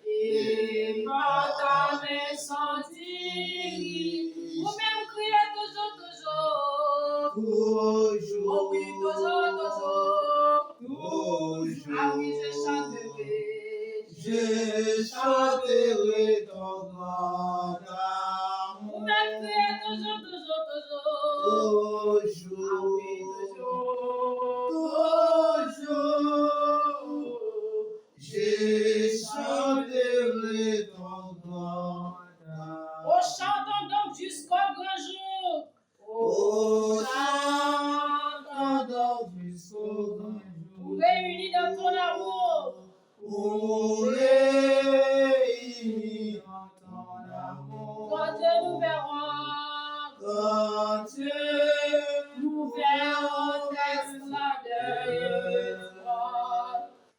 Et par ta main sont dirigés. Vous-même criez toujours, toujours. Toujours. Oh oui, toujours, toujours. Toujours. Ah oui, je chanterai. Je chanterai ton grand amour. Vous-même criez toujours, toujours, toujours. Toujours. Ah oui, toujours. Toujours. Je chanterai ton grand amour. Oh, chantons donc jusqu'au grand jour. Oh, chantons donc jusqu'au grand Pour jour. réunir ton amour. Quand Dieu nous verra, Quand Dieu nous verrons tes splendeurs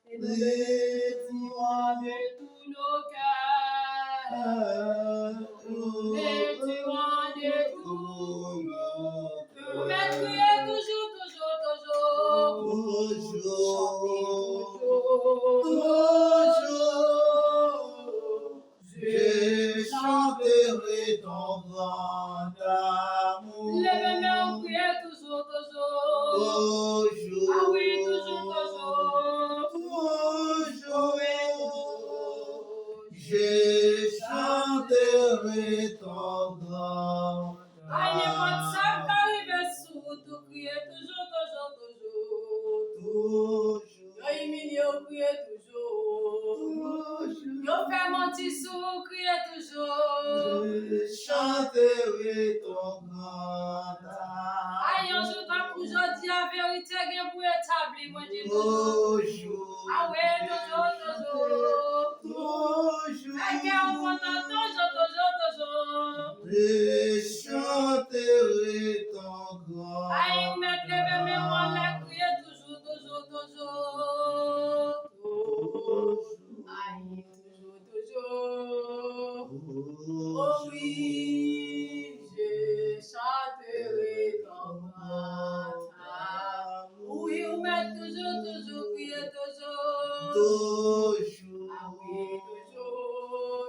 et nous bénirons de tous nos cœurs. Nous bénirons de tous nos cœurs. Vous m'êtes crié toujours, toujours, toujours. Je chanterai ton grand amour. Lève-moi, on prie toujours, toujours. Ah oui, toujours, toujours. Je chanterai ton grand Ah, il n'est pas de ça amour. qu'arrive sous tout crier toujours, toujours. Yo humilié, on crie toujours. Yo fait mentir sous, crier toujours. Je chanterai ton grand amour. Aïe, un jour, tant qu'aujourd'hui, la vérité est pour établir, moi, dis toujours. Ah ouais, toujours, toujours. Aïe, on content, toujours, Je chanterai ton grand aïe, mettre les mémoires, la crier toujours. Aïe, toujours. Oh oui, je chanterai ton grand amour. Oui, on met toujours, crier toujours. Ah oui, toujours.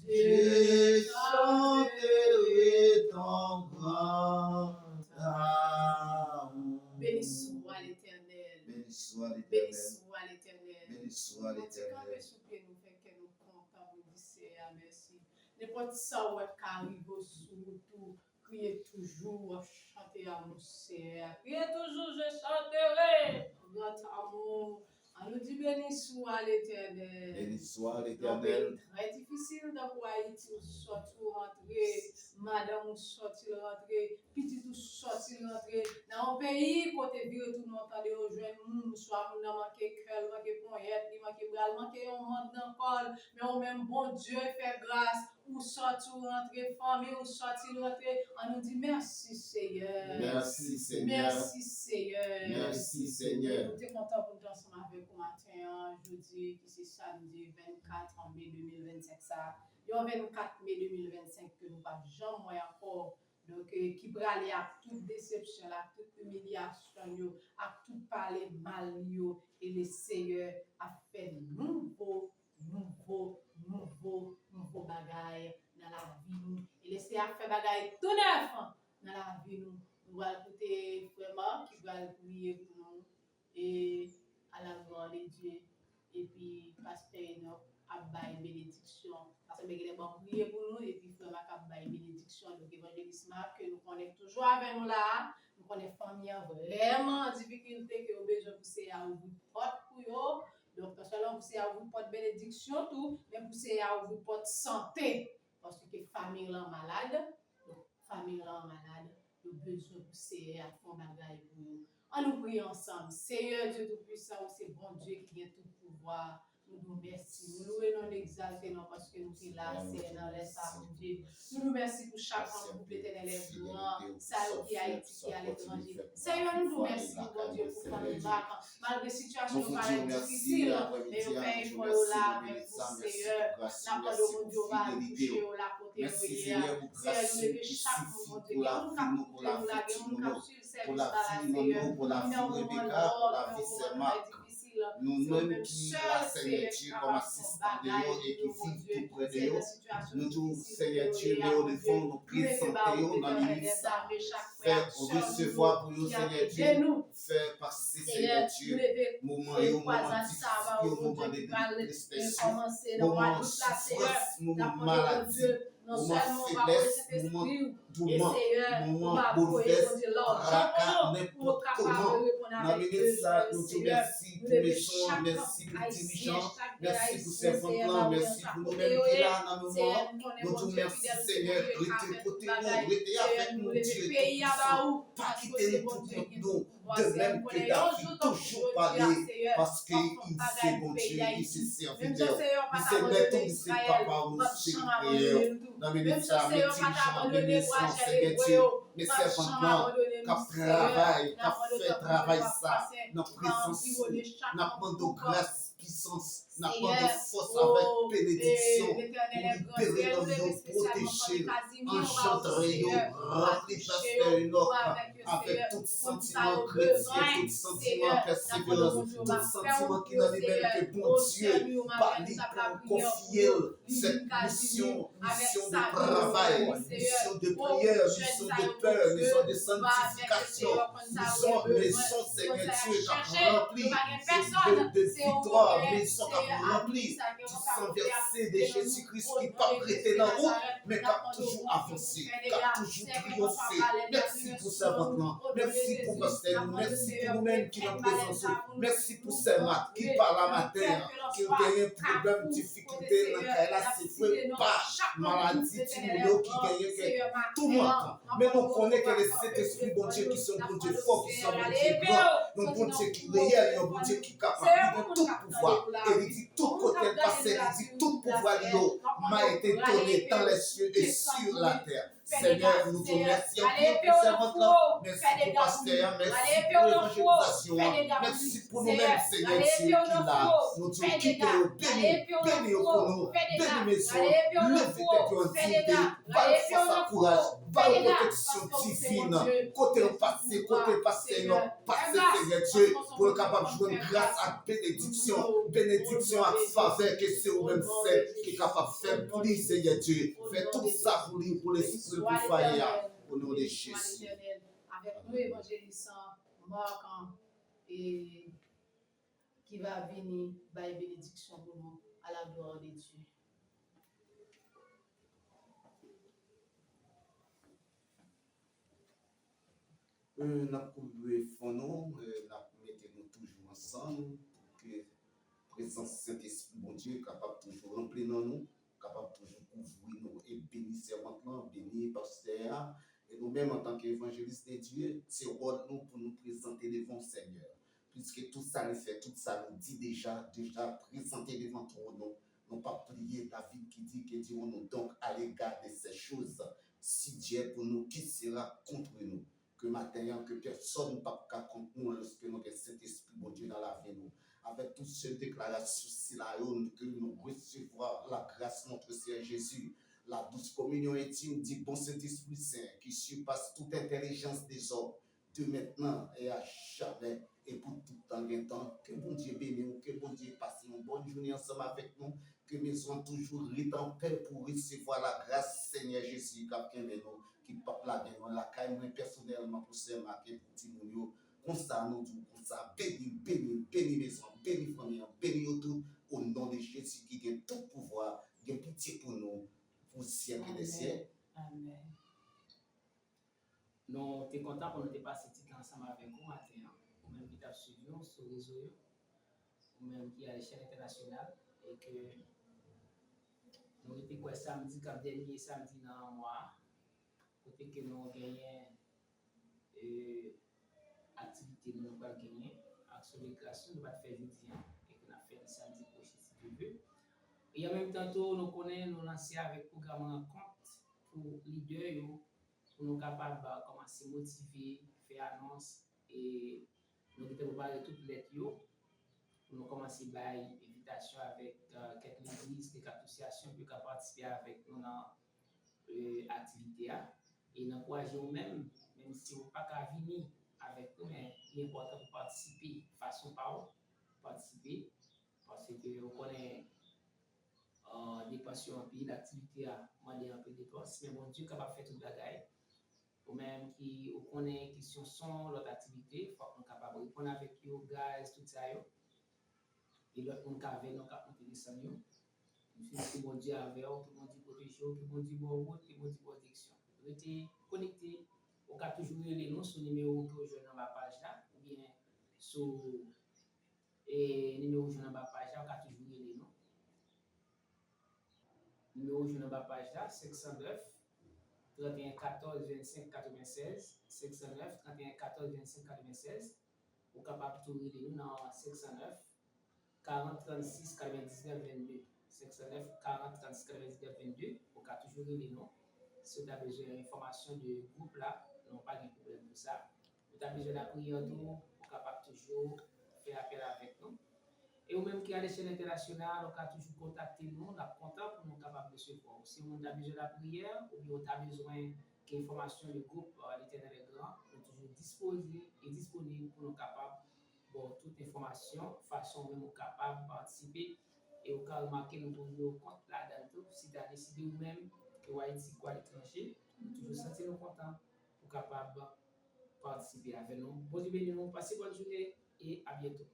Je chanterai ton grand amour. Béni soit l'Éternel. Béni soit Béni l'Éternel. soit l'Éternel. Béni soit Quand l'Éternel. nous soupions, nous faisons que nous comptons, nous disons merci. N'importe ça où est arrivé surtout, criez toujours, chantez à mon Seigneur. Criez toujours, je chanterai. Notre amour. On nous dit béni soit l'Éternel. Béni soit Donc, l'Éternel. très difficile de pour Haïti, ou sorti ou rentrer, madame ou sorti rentrer, petit ou sorti rentrer. Dans un pays, côté vie, tout le monde entend aux jeunes, soit nous manqué cœur, manqué poignette, manqué bras, manqué un monde dans le col, mais au même bon Dieu fait grâce, ou sorti ou rentrer, famille, ou sorti rentrer. On nous dit merci Seigneur. Merci Seigneur. Merci Seigneur. Merci Seigneur. Nous sommes contents pour nous ensemble avec vous matin, jeudi, qui c'est samedi 24 mai 2025. Ça, le 24 mai 2025 que nous pas jamais encore. Donc, qui peut aller à toute déception, à toute humiliation, à tout parler mal, et le Seigneur a fait nouveau bagaille dans la vie. Et le Seigneur a fait bagaille tout neuf dans la vie. Nous allons écouter vraiment qui va prier pour nous et à la gloire de Dieu. Et puis, pasteur Enoch a bail bénédiction. Parce que nous allons prier pour nous et puis vraiment a bail bénédiction. Donc, évangéliste Marc, que nous connaissons toujours avec nous là. Nous connaissons famille vraiment en difficulté que nous besoin de pousser à ouvrir porte pour eux. Donc, parce que là, vous pousser à ouvrir porte bénédiction tout, mais pousser à ouvrir porte santé. Parce que famille là malade, famille là malade. Nous besoin de pousser à fond bagaille pour nous. On nous prie ensemble. Seigneur Dieu Tout-Puissant, c'est bon Dieu qui a tout pouvoir. Nous nous remercions. Nous louons, nous exaltons parce que nous sommes là, c'est dans les sables Dieu. Nous nous remercions pour chaque fois que l'Éternel est grand. Ça qui a été qui à l'étranger. Seigneur, nous nous remercions, bon Dieu, pour famille Marc. Malgré la situation paraît difficile, mais nous payons pour là avec vous, Seieur. La part de mon Dieu va toucher la côté de Seigneur, nous levons chaque moment de Dieu. Nous captons pour la vie, nous capturons pour la vie de pour la vie Rebecca, pour la vie Selma. Nous-mêmes qui la Seigneur Dieu comme assistant de nous et qui vivent tout près de nous, nous disons Seigneur Dieu, nous défendons nos présenter dans l'église. Faire recevoir pour nous Seigneur Dieu, faire passer Seigneur Dieu, moment et moment difficile, moment de tristesse, moment de souffrance, moment de maladie, moment de faiblesse, moment tourment, Seigneur, moment va bouleverse, pour Dieu, l'argent tracas, pour n'importe capable comment. de répondre Dans avec minute ça, eux, nous te Seigneur. merci Nous pour levons maison, chaque merci pour haïtien, dirigeant, chaque merci pour haïtien, servant Seigneur, là, va merci dans pour ta nous-mêmes côté, qui là dans le Seigneur, moment. nous connaissons Nous bon te Dieu merci fidèle, c'est Seigneur, bon Dieu qui a restez fait côté tout nous, bagaille. restez Seigneur, avec nous nous, levons Dieu pays à Tout-Puissant. bas ou, Pas parce que quitter c'est nous bon pour Dieu contre qui nous. nous voit. De Seigneur, même nous que connaissons un David jour comme toujours aujourd'hui, parlé, Seigneur, parce qu'il on va sait, gagner bon le pays Dieu, il d'Haïti. s'est Même si serviteur. Seigneur Il pas s'est t'abandonner mettre, il s'est Israël, papa, nous va c'est champ prière. abandonner nous tout. Dans Même minute si ça, mes Seigneur pas dirigeants, mes t'abandonner maisons, Rachel et Seigneur, mes va servants champ là, abandonner qui nous, Seigneur. travaillent, qui N'a pas de fait temps travail pour ça, passer. dans Va présence, environner chaque n'a pas de homme grâce, puissance, n'a pas de Seigneur, force oh, avec bénédiction l'Éternel est pour grand, libérer Seigneur, nos nous levons nous, spécialement protéger, comme Casimir, on va aussi, enchanter, Seigneur, on va remplir toucher, pasteur on Enoch va avec eux, avec Seigneur, tout pour sentiment nos chrétien, besoins, tout sentiment Seigneur, n'a pas de persévérance, bon Dieu, on tout va faire sentiment au qui dans les mêmes Seigneur, que bon au Dieu, Seigneur, on va par faire lui toute la pour prière confier pour nous, cette Casimir, mission avec de sa vie, travail, Seigneur, mission de oh, prière, je mission dis à de eux, peur, mon mission Dieu, de va avec le sanctification, Seigneur, comme ça, maison, on a besoin, maison, comme Seigneur ça, Dieu, qui chercher, rempli nous pas personne, de c'est où victoire, on est, maison qui Seigneur, remplie ça, du on va sang faire, versé de c'est dans Jésus-Christ nous, qui au pas nom de prêté Christ dans de nous, Nazareth, mais qui n'a a pas de toujours bon Dieu, avancé, pour faire qui des a gars, toujours c'est triomphé. qu'on va parler de la Merci lumière pour sur ça nous, maintenant. au nom de Merci Jésus, pour pasteur, n'a pas de merci Seigneur, pour nous-mêmes qui faites nous malin présence. ça pour nous, Merci pour nous ces maths qui rentrer parlent à dans le matin, cœur que l'on qui ont soit des problèmes, Carrefour, difficultés dans Seigneur, le cas là, la c'est cité vrai, nord, pas chaque maladie, monde, qui l'Éternel, gagne Seigneur, tout le matin, monde. Mais nous connaissons que les Saint-Esprit, bon Dieu, qui sont bon Dieu fort, qui sont bon Dieu grand, nous bon Dieu qui réel, nous bon Dieu qui capable de tout pouvoir. Et il dit tout côté passé, il dit tout pouvoir m'a été donné dans les cieux et sur la terre. Seigneur, nous te remercions pour servante là. Merci pour pasteur, merci pour l'évangélisation, merci pour nous-mêmes, Seigneur Dieu, qui là. Nous te quittons, bénis pour nous, bénis maison, levez tête en dignité, va force à courage, va protection divine, côté passé, non, passé, Seigneur Dieu, pour être capable de jouer grâce à bénédiction à faveur que c'est au même celle qui est capable de faire pour lui, Seigneur Dieu. Fais tout ça pour lui, pour l'esprit, pour faire, au nom de Jésus. Avec nous, évangélisant, marquant, et qui va venir, by bénédiction pour nous, à la gloire de Dieu. Nous avons fond, nous mettons toujours ensemble pour que la présence Saint-Esprit, bon Dieu, capable toujours remplir dans nous, capable toujours couvrir nous et bénir servants, bénir pasteur. Et nous-mêmes, en tant qu'évangélistes de Dieu, c'est rôle nous pour nous présenter devant le Seigneur. Puisque tout ça nous fait, tout ça nous dit déjà présenter devant ton nom. Non pas prier David qui dit que dirons-nous donc à l'égard de ces choses. Si Dieu est pour nous, qui sera contre nous? Que matin, que personne ne peut contre nous lorsque nous avons Saint-Esprit, bon Dieu, dans la vie. Nous. Avec toutes ces déclarations, que nous recevons la grâce de notre Seigneur Jésus, la douce communion intime du bon Saint-Esprit Saint qui surpasse toute intelligence des hommes, de maintenant et à jamais et pour tout temps et temps. Que bon Dieu bénisse, que bon Dieu passe une bonne journée ensemble avec nous, que nous soyons toujours en paix pour recevoir la grâce Seigneur Jésus, qui peuple la caille personnellement pour se marquer pour Timounio. Comme ça, nous disons, comme ça, bénis maison, bénis famille, bénis tout, au nom de Jésus qui a tout pouvoir, qui a pitié pour nous, pour le siècle des siècles. Amen. Nous sommes contents pour nous passer ensemble avec vous matin, ou même qui t'a suivi sur les réseaux, ou même qui a l'échelle internationale, et que nous étions quoi samedi, comme dernier samedi dans le mois, côté que nous gagnons activité nous pas gagner, action de grâce, nous va faire jeudi, et qu'on a fait le samedi prochain si Dieu veut. Et en même temps, nous connaissons, nous lancer avec le programme rencontre pour leaders, pour nous capables de commencer à motiver, faire annonce et nous avons préparé toutes les lettres pour nous commencer à faire invitation avec quelques églises, quelques associations qui peuvent participer avec nous dans l'activité et nous encourageons même si vous n'avez pas qu'à venir avec nous, mais il est important de participer façon par participer parce que vous connaissez des passions en pays, l'activité a demandé un peu de dépenses, mais mon Dieu est capable de faire tout le bagage. Ou même qui connaît question son l'autre activité, il faut qu'on soit capable de répondre avec eux, gaz, tout ça. Et l'autre, on peut nous capter ça. Nous bon Dieu avec eux, que bon Dieu protège, que bon Dieu bon route, que bon Dieu protection. restez connectés. Vous pouvez toujours les noms sur le numéro que vous jouez dans la page là, ou bien sur le numéro que vous jouez dans la page là, vous pouvez toujours les noms. Le numéro que vous jouez dans la page là, 509 31 14 25 96, 509 31 14 25 96. Vous pouvez toujours les noms dans 509 40 36 99 22. 509 40 36 99 22. Vous pouvez toujours les noms. Si vous avez besoin d'informations de groupe là, non pas de problème de ça. Vous avez besoin de la prière, vous pouvez toujours faire appel avec nous. Et ou même qui à l'échelle internationale, on peut toujours contacter nous, on a content pour nous capables de se voir. Si on a besoin de la prière, ou bien on a besoin d'informations du groupe l'Éternel est grand, on est toujours disposé et disponible pour nous capables de toute information, façon même capable de participer. Et au cas où remarquer nous toujours compte là-dedans, si tu as décidé ou même que vous Haïti quoi à l'étranger, toujours sentir nous contents pour capable participer avec nous. Bon Dieu béni nous, passez bonne journée et à bientôt.